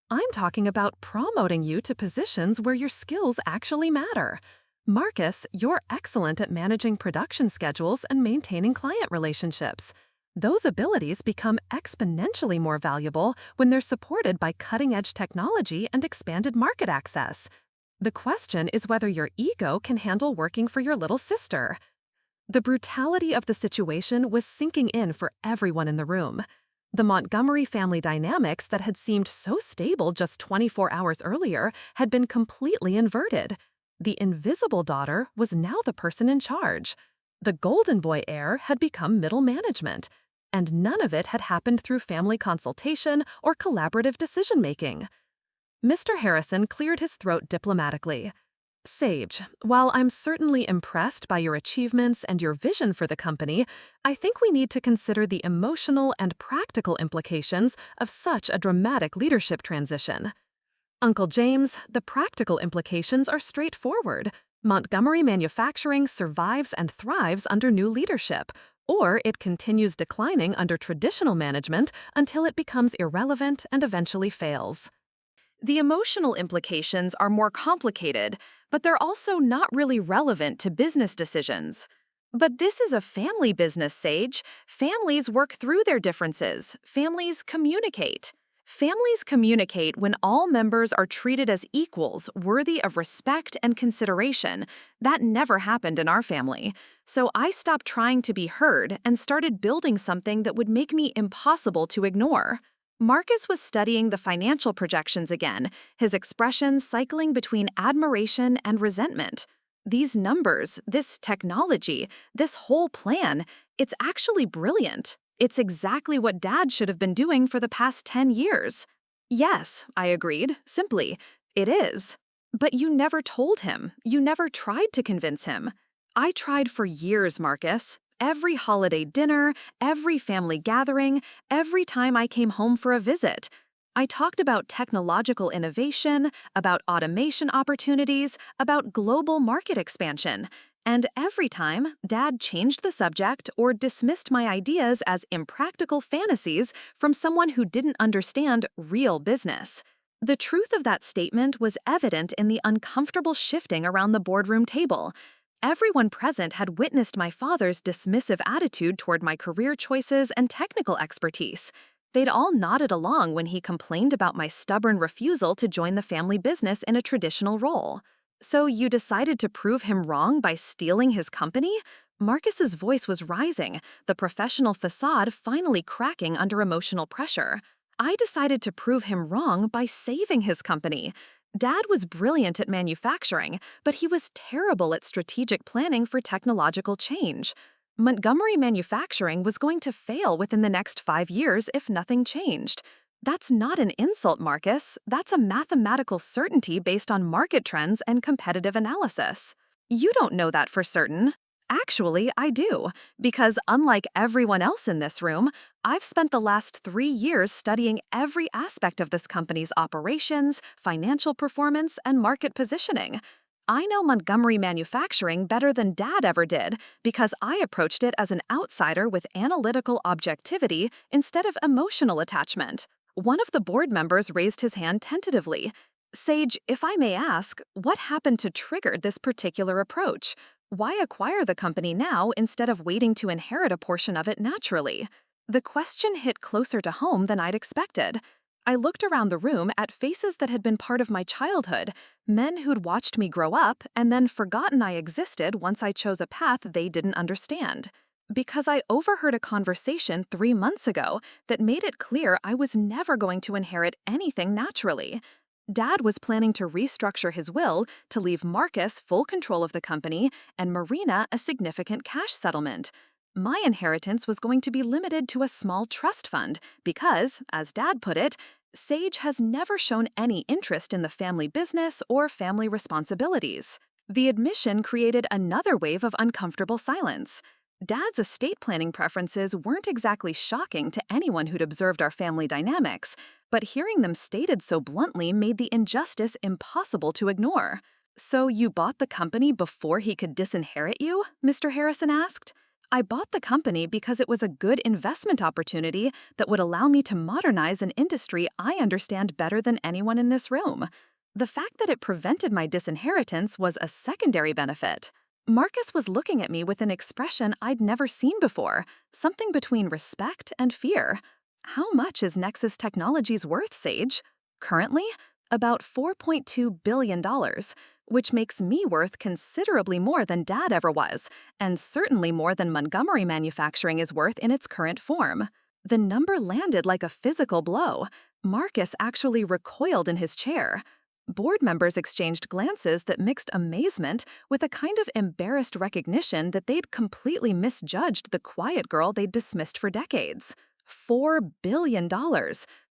Speaker 3: "I'm talking about promoting you to positions where your skills actually matter. Marcus, you're excellent at managing production schedules and maintaining client relationships. Those abilities become exponentially more valuable when they're supported by cutting-edge technology and expanded market access. The question is whether your ego can handle working for your little sister." The brutality of the situation was sinking in for everyone in the room. The Montgomery family dynamics that had seemed so stable just 24 hours earlier had been completely inverted. The invisible daughter was now the person in charge. The golden boy heir had become middle management, and none of it had happened through family consultation or collaborative decision-making. Mr. Harrison cleared his throat diplomatically. "Sage, while I'm certainly impressed by your achievements and your vision for the company, I think we need to consider the emotional and practical implications of such a dramatic leadership transition." "Uncle James, the practical implications are straightforward. Montgomery Manufacturing survives and thrives under new leadership, or it continues declining under traditional management until it becomes irrelevant and eventually fails."
Speaker 1: The emotional implications are more complicated, but they're also not really relevant to business decisions. But this is a family business, Sage. Families work through their differences. Families communicate. Families communicate when all members are treated as equals, worthy of respect and consideration. That never happened in our family. So I stopped trying to be heard and started building something that would make me impossible to ignore. Marcus was studying the financial projections again, his expressions cycling between admiration and resentment. These numbers, this technology, this whole plan, it's actually brilliant. It's exactly what Dad should have been doing for the past 10 years. Yes, I agreed, simply, it is. But you never told him. You never tried to convince him. I tried for years, Marcus. Every holiday dinner, every family gathering, every time I came home for a visit. I talked about technological innovation, about automation opportunities, about global market expansion. And every time, Dad changed the subject or dismissed my ideas as impractical fantasies from someone who didn't understand real business. The truth of that statement was evident in the uncomfortable shifting around the boardroom table. Everyone present had witnessed my father's dismissive attitude toward my career choices and technical expertise. They'd all nodded along when he complained about my stubborn refusal to join the family business in a traditional role. So you decided to prove him wrong by stealing his company? Marcus's voice was rising, the professional facade finally cracking under emotional pressure. I decided to prove him wrong by saving his company. Dad was brilliant at manufacturing, but he was terrible at strategic planning for technological change. Montgomery Manufacturing was going to fail within the next 5 years if nothing changed. That's not an insult, Marcus. That's a mathematical certainty based on market trends and competitive analysis. You don't know that for certain. Actually, I do, because unlike everyone else in this room, I've spent the last 3 years studying every aspect of this company's operations, financial performance, and market positioning. I know Montgomery Manufacturing better than Dad ever did because I approached it as an outsider with analytical objectivity instead of emotional attachment. One of the board members raised his hand tentatively. Sage, if I may ask, what happened to trigger this particular approach? Why acquire the company now instead of waiting to inherit a portion of it naturally? The question hit closer to home than I'd expected. I looked around the room at faces that had been part of my childhood, men who'd watched me grow up and then forgotten I existed once I chose a path they didn't understand. Because I overheard a conversation 3 months ago that made it clear I was never going to inherit anything naturally. Dad was planning to restructure his will to leave Marcus full control of the company and Marina a significant cash settlement. My inheritance was going to be limited to a small trust fund because, as Dad put it, Sage has never shown any interest in the family business or family responsibilities. The admission created another wave of uncomfortable silence. Dad's estate planning preferences weren't exactly shocking to anyone who'd observed our family dynamics, but hearing them stated so bluntly made the injustice impossible to ignore. "So you bought the company before he could disinherit you?" Mr. Harrison asked. "I bought the company because it was a good investment opportunity that would allow me to modernize an industry I understand better than anyone in this room. The fact that it prevented my disinheritance was a secondary benefit." Marcus was looking at me with an expression I'd never seen before, something between respect and fear. "How much is Nexus Technologies worth, Sage?" "Currently, about $4.2 billion, which makes me worth considerably more than Dad ever was, and certainly more than Montgomery Manufacturing is worth in its current form." The number landed like a physical blow. Marcus actually recoiled in his chair. Board members exchanged glances that mixed amazement with a kind of embarrassed recognition that they'd completely misjudged the quiet girl they'd dismissed for decades. $4 billion,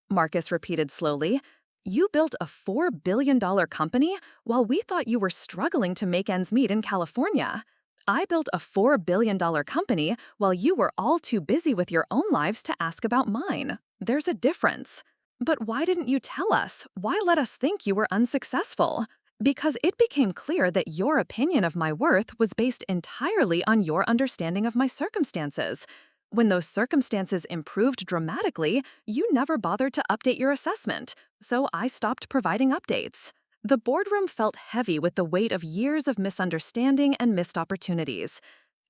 Speaker 1: Marcus repeated slowly. "You built a $4 billion company while we thought you were struggling to make ends meet in California. I built a $4 billion company while you were all too busy with your own lives to ask about mine. There's a difference." "But why didn't you tell us? Why let us think you were unsuccessful?" "Because it became clear that your opinion of my worth was based entirely on your understanding of my circumstances. When those circumstances improved dramatically, you never bothered to update your assessment, so I stopped providing updates." The boardroom felt heavy with the weight of years of misunderstanding and missed opportunities.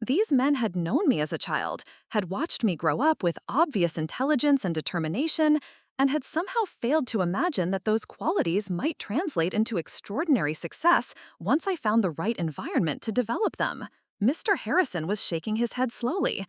Speaker 1: These men had known me as a child, had watched me grow up with obvious intelligence and determination, and had somehow failed to imagine that those qualities might translate into extraordinary success once I found the right environment to develop them. Mr. Harrison was shaking his head slowly.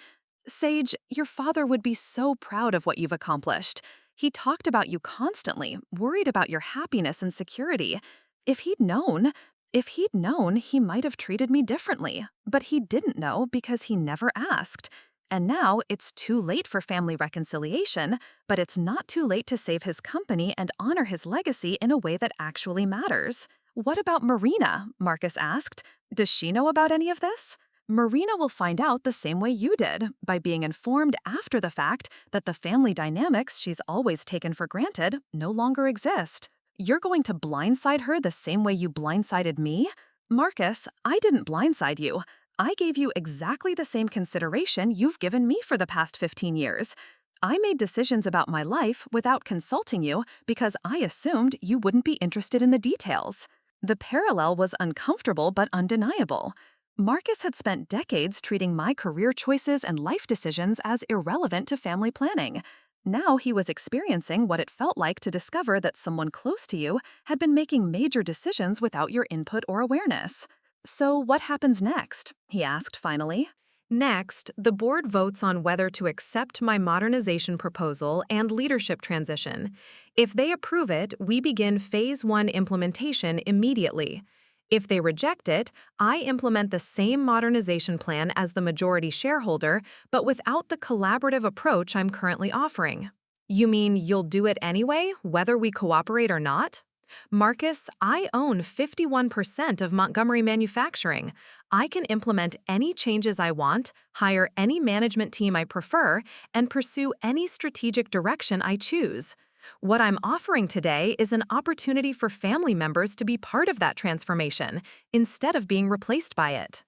Speaker 1: "Sage, your father would be so proud of what you've accomplished. He talked about you constantly, worried about your happiness and security. If he'd known, If he'd known, he might have treated me differently, but he didn't know because he never asked. And now it's too late for family reconciliation, but it's not too late to save his company and honor his legacy in a way that actually matters. What about Marina? Marcus asked. Does she know about any of this? Marina will find out the same way you did, by being informed after the fact that the family dynamics she's always taken for granted no longer exist. You're going to blindside her the same way you blindsided me? Marcus, I didn't blindside you. I gave you exactly the same consideration you've given me for the past 15 years. I made decisions about my life without consulting you because I assumed you wouldn't be interested in the details. The parallel was uncomfortable but undeniable. Marcus had spent decades treating my career choices and life decisions as irrelevant to family planning. Now he was experiencing what it felt like to discover that someone close to you had been making major decisions without your input or awareness. So what happens next? He asked finally.
Speaker 3: Next, the board votes on whether to accept my modernization proposal and leadership transition. If they approve it, we begin Phase 1 implementation immediately. If they reject it, I implement the same modernization plan as the majority shareholder, but without the collaborative approach I'm currently offering. You mean you'll do it anyway, whether we cooperate or not? Marcus, I own 51% of Montgomery Manufacturing. I can implement any changes I want, hire any management team I prefer, and pursue any strategic direction I choose. What I'm offering today is an opportunity for family members to be part of that transformation, instead of being replaced by it.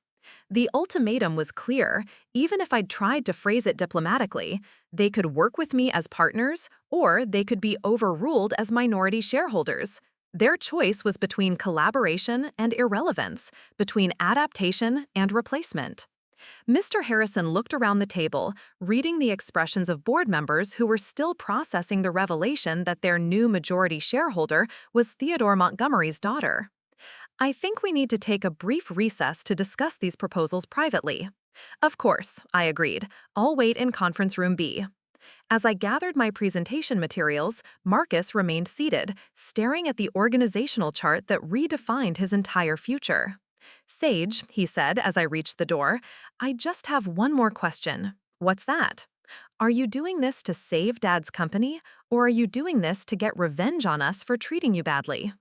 Speaker 3: The ultimatum was clear, even if I'd tried to phrase it diplomatically. They could work with me as partners, or they could be overruled as minority shareholders. Their choice was between collaboration and irrelevance, between adaptation and replacement. Mr. Harrison looked around the table, reading the expressions of board members who were still processing the revelation that their new majority shareholder was Theodore Montgomery's daughter. I think we need to take a brief recess to discuss these proposals privately. Of course, I agreed. I'll wait in conference room B. As I gathered my presentation materials, Marcus remained seated, staring at the organizational chart that redefined his entire future. Sage, he said as I reached the door, I just have one more question. What's that? Are you doing this to save Dad's company, or are you doing this to get revenge on us for treating you badly?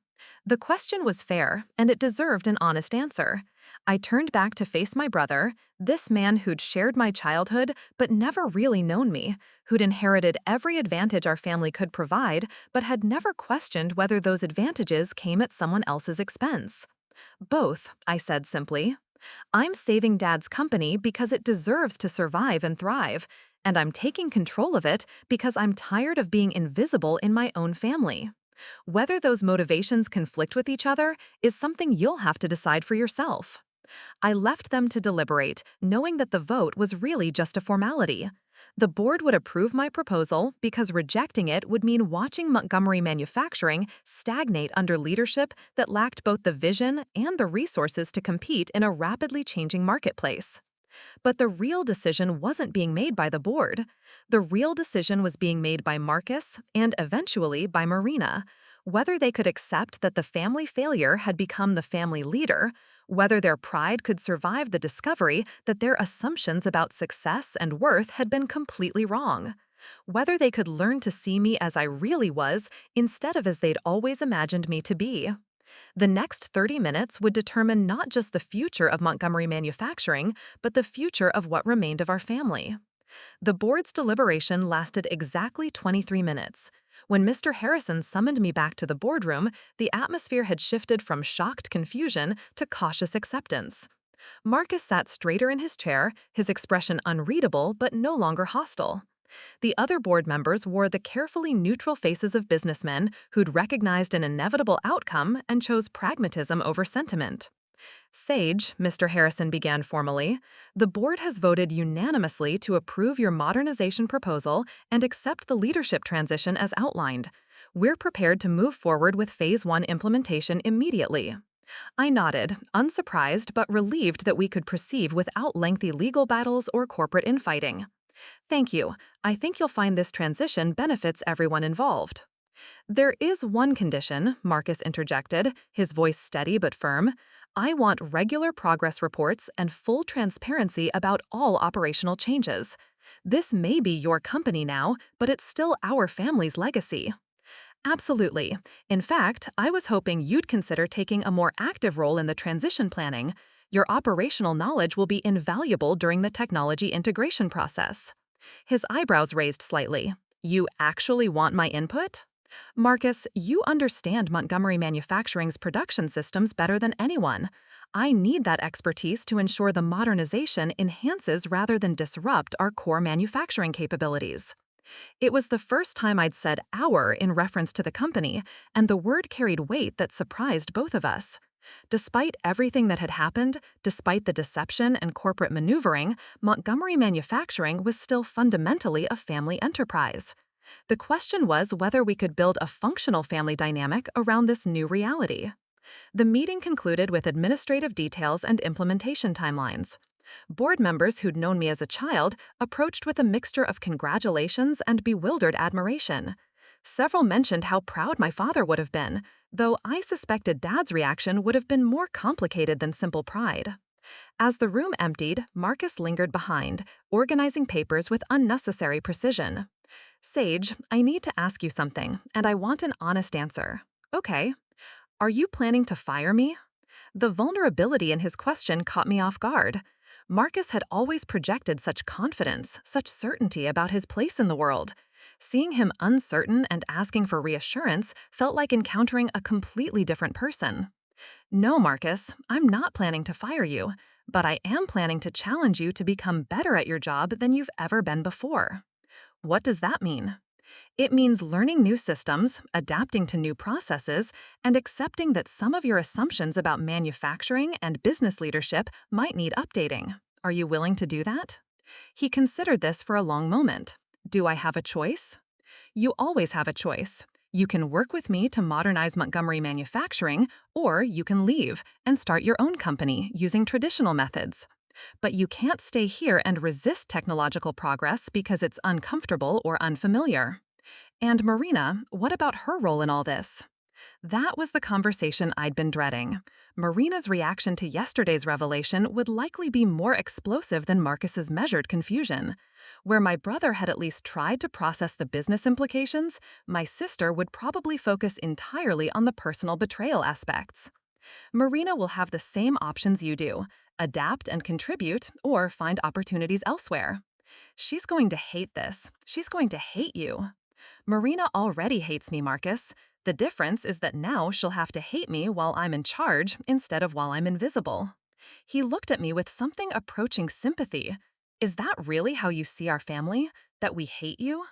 Speaker 3: The question was fair, and it deserved an honest answer. I turned back to face my brother, this man who'd shared my childhood but never really known me, who'd inherited every advantage our family could provide but had never questioned whether those advantages came at someone else's expense. Both, I said simply. I'm saving Dad's company because it deserves to survive and thrive, and I'm taking control of it because I'm tired of being invisible in my own family. Whether those motivations conflict with each other is something you'll have to decide for yourself. I left them to deliberate, knowing that the vote was really just a formality. The board would approve my proposal because rejecting it would mean watching Montgomery Manufacturing stagnate under leadership that lacked both the vision and the resources to compete in a rapidly changing marketplace. But the real decision wasn't being made by the board. The real decision was being made by Marcus and eventually by Marina. Whether they could accept that the family failure had become the family leader, whether their pride could survive the discovery that their assumptions about success and worth had been completely wrong, whether they could learn to see me as I really was instead of as they'd always imagined me to be. The next 30 minutes would determine not just the future of Montgomery Manufacturing, but the future of what remained of our family. The board's deliberation lasted exactly 23 minutes. When Mr. Harrison summoned me back to the boardroom, the atmosphere had shifted from shocked confusion to cautious acceptance. Marcus sat straighter in his chair, his expression unreadable but no longer hostile. The other board members wore the carefully neutral faces of businessmen who'd recognized an inevitable outcome and chose pragmatism over sentiment. Sage, Mr. Harrison began formally, the board has voted unanimously to approve your modernization proposal and accept the leadership transition as outlined. We're prepared to move forward with Phase 1 implementation immediately. I nodded, unsurprised but relieved that we could proceed without lengthy legal battles or corporate infighting. Thank you. I think you'll find this transition benefits everyone involved.
Speaker 1: There is one condition, Marcus interjected, his voice steady but firm. I want regular progress reports and full transparency about all operational changes. This may be your company now, but it's still our family's legacy. Absolutely. In fact, I was hoping you'd consider taking a more active role in the transition planning. Your operational knowledge will be invaluable during the technology integration process. His eyebrows raised slightly. You actually want my input? Marcus, you understand Montgomery Manufacturing's production systems better than anyone. I need that expertise to ensure the modernization enhances rather than disrupt our core manufacturing capabilities. It was the first time I'd said our in reference to the company, and the word carried weight that surprised both of us. Despite everything that had happened, despite the deception and corporate maneuvering, Montgomery Manufacturing was still fundamentally a family enterprise. The question was whether we could build a functional family dynamic around this new reality. The meeting concluded with administrative details and implementation timelines. Board members who'd known me as a child approached with a mixture of congratulations and bewildered admiration. Several mentioned how proud my father would have been, though I suspected Dad's reaction would have been more complicated than simple pride. As the room emptied, Marcus lingered behind, organizing papers with unnecessary precision. Sage, I need to ask you something, and I want an honest answer. Okay. Are you planning to fire me? The vulnerability in his question caught me off guard. Marcus had always projected such confidence, such certainty about his place in the world. Seeing him uncertain and asking for reassurance felt like encountering a completely different person. No, Marcus, I'm not planning to fire you, but I am planning to challenge you to become better at your job than you've ever been before. What does that mean? It means learning new systems, adapting to new processes, and accepting that some of your assumptions about manufacturing and business leadership might need updating. Are you willing to do that? He considered this for a long moment. Do I have a choice? You always have a choice. You can work with me to modernize Montgomery Manufacturing, or you can leave and start your own company using traditional methods. But you can't stay here and resist technological progress because it's uncomfortable or unfamiliar. And Marina, what about her role in all this? That was the conversation I'd been dreading. Marina's reaction to yesterday's revelation would likely be more explosive than Marcus's measured confusion. Where my brother had at least tried to process the business implications, my sister would probably focus entirely on the personal betrayal aspects. Marina will have the same options you do: adapt and contribute, or find opportunities elsewhere. She's going to hate this. She's going to hate you. Marina already hates me, Marcus. The difference is that now she'll have to hate me while I'm in charge instead of while I'm invisible. He looked at me with something approaching sympathy. Is that really how you see our family? That we hate you?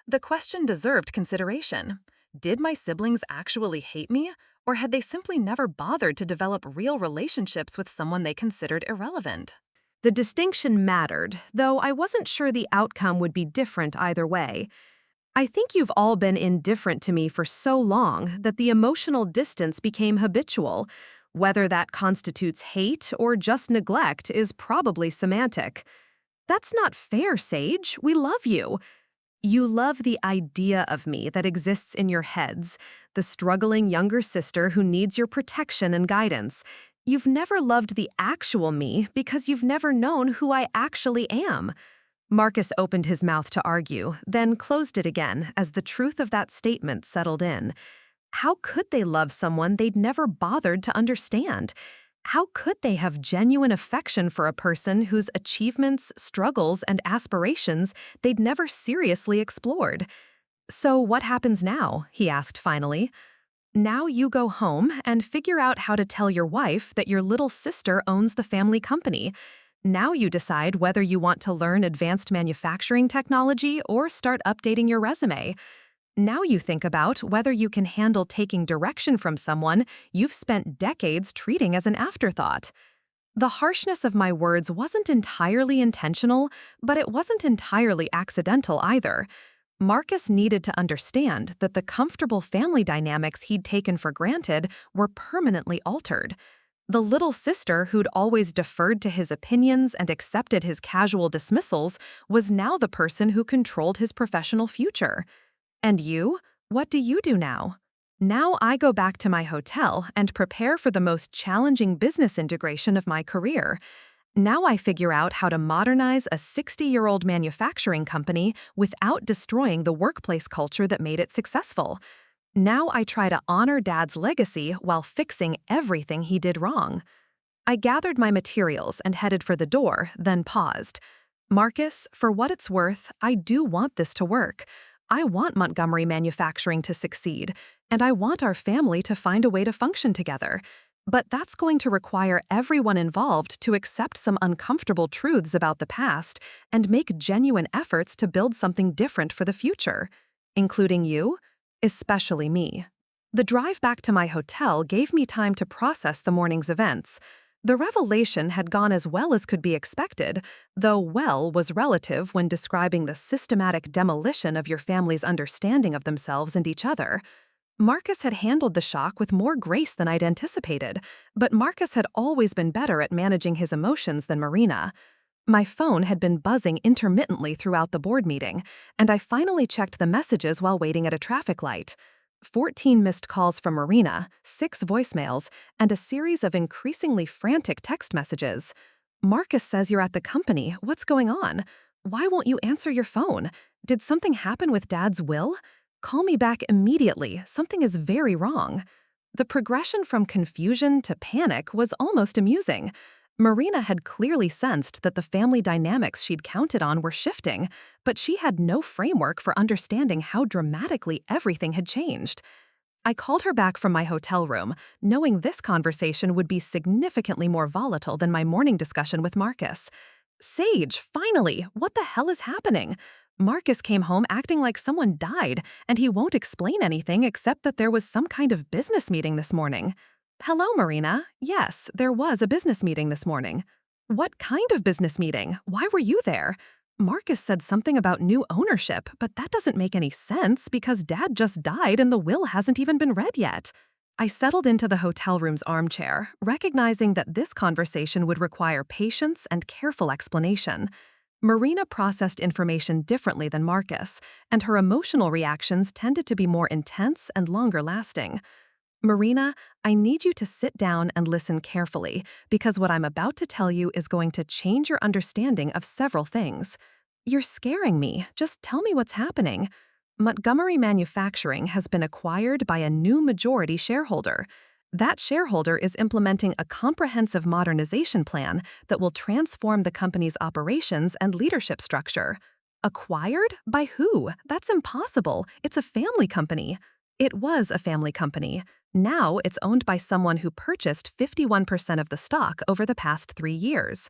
Speaker 1: The question deserved consideration. Did my siblings actually hate me, or had they simply never bothered to develop real relationships with someone they considered irrelevant?
Speaker 3: The distinction mattered, though I wasn't sure the outcome would be different either way. I think you've all been indifferent to me for so long that the emotional distance became habitual. Whether that constitutes hate or just neglect is probably semantic. That's not fair, Sage. We love you. You love the idea of me that exists in your heads, the struggling younger sister who needs your protection and guidance. You've never loved the actual me because you've never known who I actually am. Marcus opened his mouth to argue, then closed it again as the truth of that statement settled in. How could they love someone they'd never bothered to understand? How could they have genuine affection for a person whose achievements, struggles, and aspirations they'd never seriously explored? So what happens now? He asked finally. Now you go home and figure out how to tell your wife that your little sister owns the family company. Now you decide whether you want to learn advanced manufacturing technology or start updating your resume. Now you think about whether you can handle taking direction from someone you've spent decades treating as an afterthought. The harshness of my words wasn't entirely intentional, but it wasn't entirely accidental either. Marcus needed to understand that the comfortable family dynamics he'd taken for granted were permanently altered. The little sister who'd always deferred to his opinions and accepted his casual dismissals was now the person who controlled his professional future. And you? What do you do now? Now I go back to my hotel and prepare for the most challenging business integration of my career. Now I figure out how to modernize a 60-year-old manufacturing company without destroying the workplace culture that made it successful. Now I try to honor Dad's legacy while fixing everything he did wrong. I gathered my materials and headed for the door, then paused. Marcus, for what it's worth, I do want this to work. I want Montgomery Manufacturing to succeed, and I want our family to find a way to function together. But that's going to require everyone involved to accept some uncomfortable truths about the past and make genuine efforts to build something different for the future. Including you, especially me. The drive back to my hotel gave me time to process the morning's events. The revelation had gone as well as could be expected, though well was relative when describing the systematic demolition of your family's understanding of themselves and each other. Marcus had handled the shock with more grace than I'd anticipated, but Marcus had always been better at managing his emotions than Marina. My phone had been buzzing intermittently throughout the board meeting, and I finally checked the messages while waiting at a traffic light. 14 missed calls from Marina, 6 voicemails, and a series of increasingly frantic text messages. Marcus says you're at the company. What's going on? Why won't you answer your phone? Did something happen with Dad's will? Call me back immediately. Something is very wrong. The progression from confusion to panic was almost amusing. Marina had clearly sensed that the family dynamics she'd counted on were shifting, but she had no framework for understanding how dramatically everything had changed. I called her back from my hotel room, knowing this conversation would be significantly more volatile than my morning discussion with Marcus. Sage, finally, what the hell is happening? Marcus came home acting like someone died, and he won't explain anything except that there was some kind of business meeting this morning. Hello, Marina. Yes, there was a business meeting this morning. What kind of business meeting? Why were you there? Marcus said something about new ownership, but that doesn't make any sense because Dad just died and the will hasn't even been read yet. I settled into the hotel room's armchair, recognizing that this conversation would require patience and careful explanation. Marina processed information differently than Marcus, and her emotional reactions tended to be more intense and longer lasting. Marina, I need you to sit down and listen carefully, because what I'm about to tell you is going to change your understanding of several things. You're scaring me. Just tell me what's happening. Montgomery Manufacturing has been acquired by a new majority shareholder. That shareholder is implementing a comprehensive modernization plan that will transform the company's operations and leadership structure. Acquired? By who? That's impossible. It's a family company. It was a family company. Now it's owned by someone who purchased 51% of the stock over the past 3 years.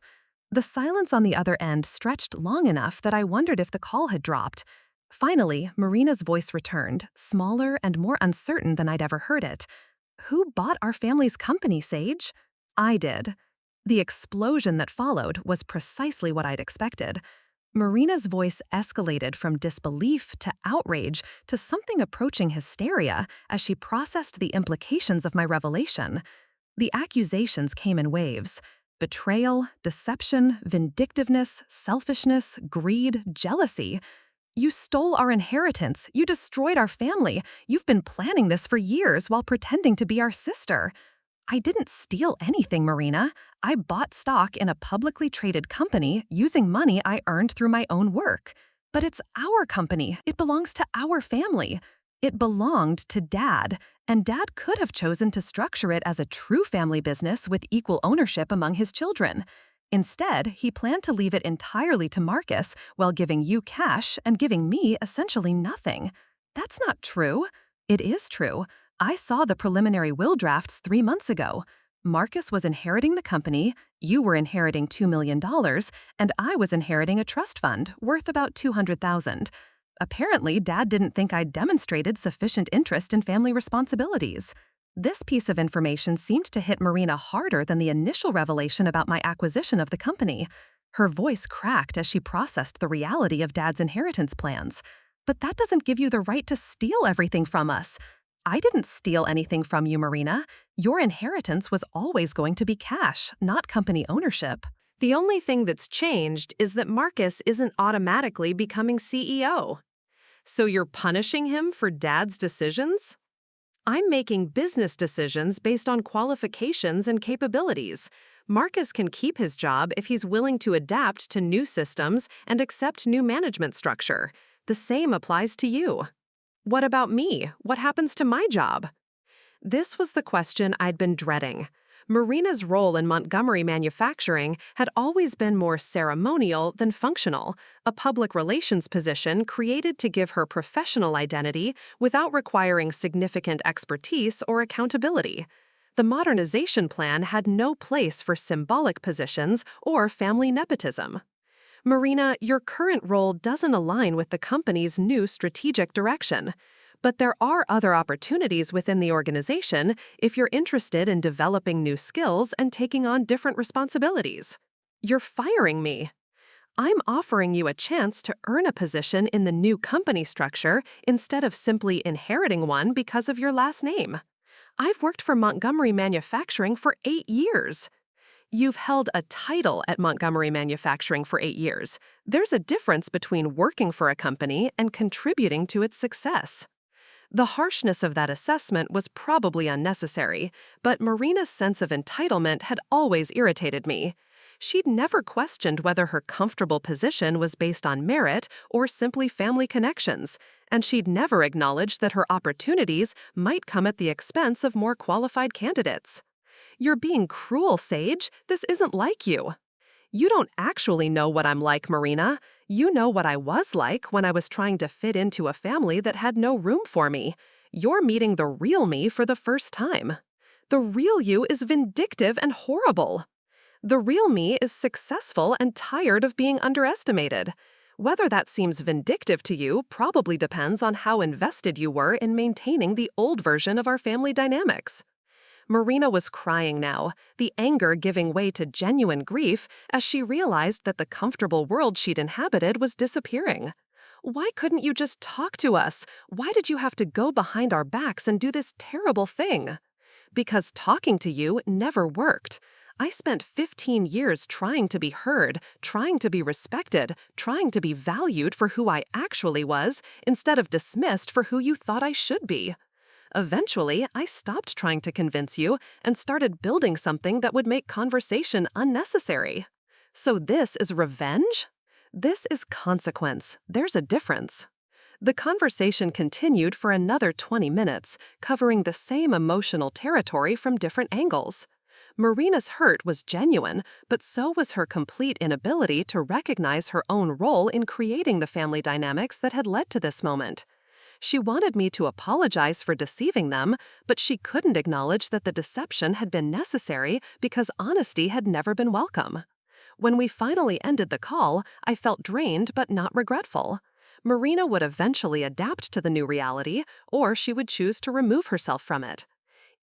Speaker 3: The silence on the other end stretched long enough that I wondered if the call had dropped. Finally, Marina's voice returned, smaller and more uncertain than I'd ever heard it. Who bought our family's company, Sage? I did. The explosion that followed was precisely what I'd expected. Marina's voice escalated from disbelief to outrage to something approaching hysteria as she processed the implications of my revelation. The accusations came in waves. Betrayal, deception, vindictiveness, selfishness, greed, jealousy. You stole our inheritance. You destroyed our family. You've been planning this for years while pretending to be our sister. I didn't steal anything, Marina. I bought stock in a publicly traded company using money I earned through my own work. But it's our company. It belongs to our family. It belonged to Dad, and Dad could have chosen to structure it as a true family business with equal ownership among his children. Instead, he planned to leave it entirely to Marcus while giving you cash and giving me essentially nothing. That's not true. It is true. I saw the preliminary will drafts 3 months ago. Marcus was inheriting the company, you were inheriting $2 million, and I was inheriting a trust fund worth about $200,000. Apparently, Dad didn't think I'd demonstrated sufficient interest in family responsibilities. This piece of information seemed to hit Marina harder than the initial revelation about my acquisition of the company. Her voice cracked as she processed the reality of Dad's inheritance plans. But that doesn't give you the right to steal everything from us. I didn't steal anything from you, Marina. Your inheritance was always going to be cash, not company ownership.
Speaker 1: The only thing that's changed is that Marcus isn't automatically becoming CEO.
Speaker 3: So you're punishing him for Dad's decisions? I'm making business decisions based on qualifications and capabilities. Marcus can keep his job if he's willing to adapt to new systems and accept new management structure. The same applies to you. What about me? What happens to my job? This was the question I'd been dreading. Marina's role in Montgomery manufacturing had always been more ceremonial than functional, a public relations position created to give her professional identity without requiring significant expertise or accountability. The modernization plan had no place for symbolic positions or family nepotism. Marina, your current role doesn't align with the company's new strategic direction. But there are other opportunities within the organization if you're interested in developing new skills and taking on different responsibilities. You're firing me. I'm offering you a chance to earn a position in the new company structure instead of simply inheriting one because of your last name. I've worked for Montgomery Manufacturing for 8 years. You've held a title at Montgomery Manufacturing for 8 years. There's a difference between working for a company and contributing to its success. The harshness of that assessment was probably unnecessary, but Marina's sense of entitlement had always irritated me. She'd never questioned whether her comfortable position was based on merit or simply family connections, and she'd never acknowledged that her opportunities might come at the expense of more qualified candidates. You're being cruel, Sage. This isn't like you. You don't actually know what I'm like, Marina. You know what I was like when I was trying to fit into a family that had no room for me. You're meeting the real me for the first time. The real you is vindictive and horrible. The real me is successful and tired of being underestimated. Whether that seems vindictive to you probably depends on how invested you were in maintaining the old version of our family dynamics. Marina was crying now, the anger giving way to genuine grief as she realized that the comfortable world she'd inhabited was disappearing. Why couldn't you just talk to us? Why did you have to go behind our backs and do this terrible thing? Because talking to you never worked. I spent 15 years trying to be heard, trying to be respected, trying to be valued for who I actually was, instead of dismissed for who you thought I should be. Eventually, I stopped trying to convince you and started building something that would make conversation unnecessary. So this is revenge? This is consequence. There's a difference. The conversation continued for another 20 minutes, covering the same emotional territory from different angles. Marina's hurt was genuine, but so was her complete inability to recognize her own role in creating the family dynamics that had led to this moment. She wanted me to apologize for deceiving them, but she couldn't acknowledge that the deception had been necessary because honesty had never been welcome. When we finally ended the call, I felt drained but not regretful. Marina would eventually adapt to the new reality, or she would choose to remove herself from it.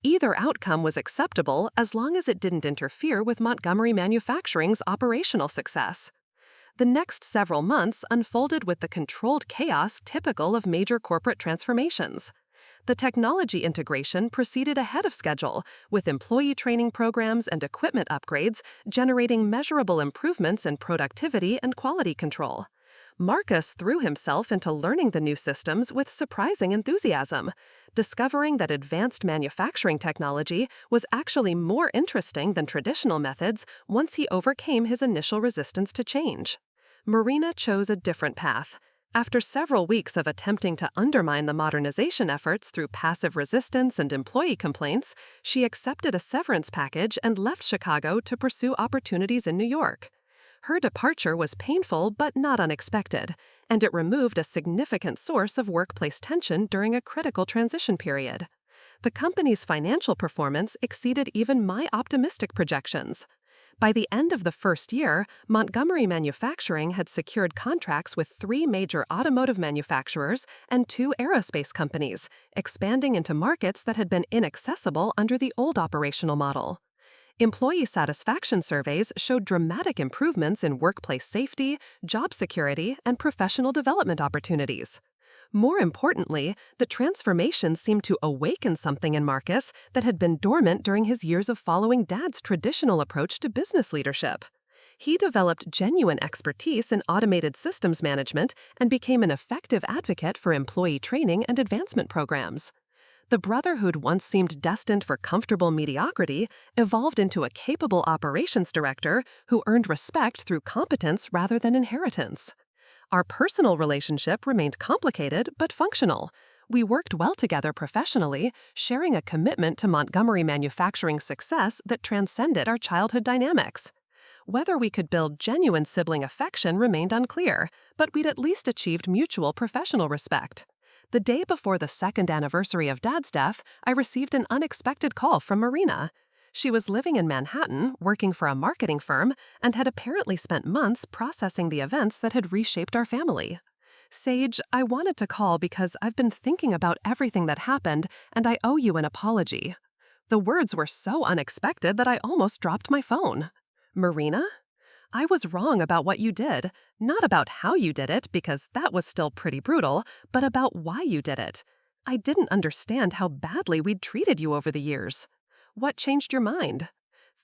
Speaker 3: Either outcome was acceptable as long as it didn't interfere with Montgomery Manufacturing's operational success. The next several months unfolded with the controlled chaos typical of major corporate transformations. The technology integration proceeded ahead of schedule, with employee training programs and equipment upgrades generating measurable improvements in productivity and quality control. Marcus threw himself into learning the new systems with surprising enthusiasm, discovering that advanced manufacturing technology was actually more interesting than traditional methods once he overcame his initial resistance to change. Marina chose a different path. After several weeks of attempting to undermine the modernization efforts through passive resistance and employee complaints, she accepted a severance package and left Chicago to pursue opportunities in New York. Her departure was painful but not unexpected, and it removed a significant source of workplace tension during a critical transition period. The company's financial performance exceeded even my optimistic projections. By the end of the first year, Montgomery Manufacturing had secured contracts with 3 major automotive manufacturers and 2 aerospace companies, expanding into markets that had been inaccessible under the old operational model. Employee satisfaction surveys showed dramatic improvements in workplace safety, job security, and professional development opportunities. More importantly, the transformation seemed to awaken something in Marcus that had been dormant during his years of following Dad's traditional approach to business leadership.
Speaker 2: He developed genuine expertise in automated systems management and became an effective advocate for employee training and advancement programs. The brother who'd once seemed destined for comfortable mediocrity evolved into a capable operations director who earned respect through competence rather than inheritance. Our personal relationship remained complicated but functional. We worked well together professionally, sharing a commitment to Montgomery Manufacturing's success that transcended our childhood dynamics. Whether we could build genuine sibling affection remained unclear, but we'd at least achieved mutual professional respect. The day before the second anniversary of Dad's death, I received an unexpected call from Marina. She was living in Manhattan, working for a marketing firm, and had apparently spent months processing the events that had reshaped our family. "Sage, I wanted to call because I've been thinking about everything that happened, and I owe you an apology." The words were so unexpected that I almost dropped my phone. "Marina? I was wrong about what you did, not about how you did it, because that was still pretty brutal, but about why you did it. I didn't understand how badly we'd treated you over the years. What changed your mind?"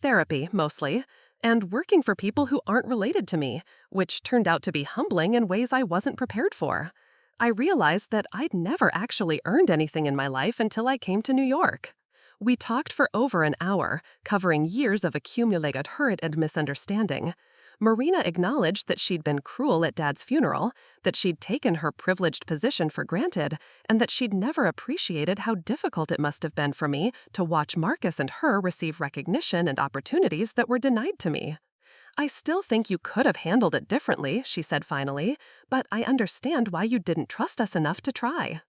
Speaker 2: "Therapy, mostly, and working for people who aren't related to me, which turned out to be humbling in ways I wasn't prepared for. I realized that I'd never actually earned anything in my life until I came to New York." We talked for over an hour, covering years of accumulated hurt and misunderstanding. Marina acknowledged that she'd been cruel at Dad's funeral, that she'd taken her privileged position for granted, and that she'd never appreciated how difficult it must have been for me to watch Marcus and her receive recognition and opportunities that were denied to me. "I still think you could have handled it differently," she said finally, "but I understand why you didn't trust us enough to try."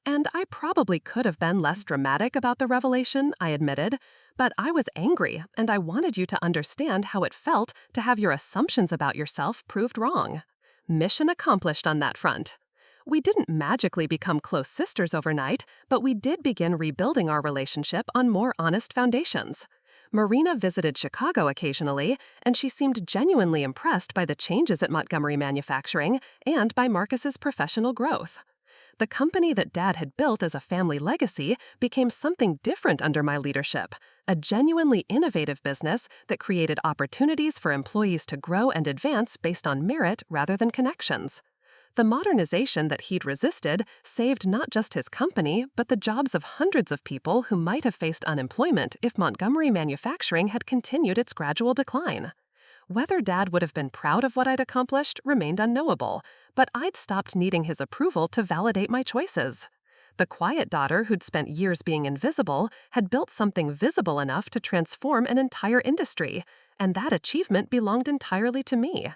Speaker 2: "And I probably could have been less dramatic about the revelation," I admitted, "but I was angry, and I wanted you to understand how it felt to have your assumptions about yourself proved wrong." Mission accomplished on that front. We didn't magically become close sisters overnight, but we did begin rebuilding our relationship on more honest foundations. Marina visited Chicago occasionally, and she seemed genuinely impressed by the changes at Montgomery Manufacturing and by Marcus's professional growth. The company that Dad had built as a family legacy became something different under my leadership, a genuinely innovative business that created opportunities for employees to grow and advance based on merit rather than connections. The modernization that he'd resisted saved not just his company, but the jobs of hundreds of people who might have faced unemployment if Montgomery Manufacturing had continued its gradual decline. Whether Dad would have been proud of what I'd accomplished remained unknowable, but I'd stopped needing his approval to validate my choices. The quiet daughter who'd spent years being invisible had built something visible enough to transform an entire industry, and that achievement belonged entirely to me.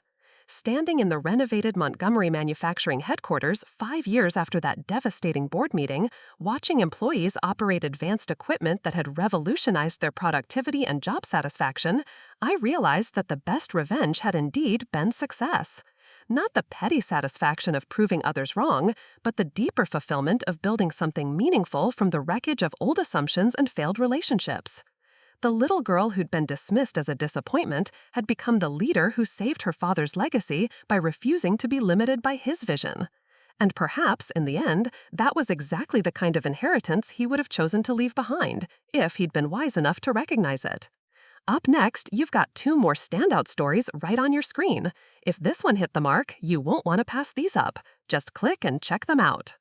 Speaker 2: Standing in the renovated Montgomery Manufacturing headquarters 5 years after that devastating board meeting, watching employees operate advanced equipment that had revolutionized their productivity and job satisfaction, I realized that the best revenge had indeed been success. Not the petty satisfaction of proving others wrong, but the deeper fulfillment of building something meaningful from the wreckage of old assumptions and failed relationships. The little girl who'd been dismissed as a disappointment had become the leader who saved her father's legacy by refusing to be limited by his vision. And perhaps, in the end, that was exactly the kind of inheritance he would have chosen to leave behind, if he'd been wise enough to recognize it. Up next, you've got 2 more standout stories right on your screen. If this one hit the mark, you won't want to pass these up. Just click and check them out.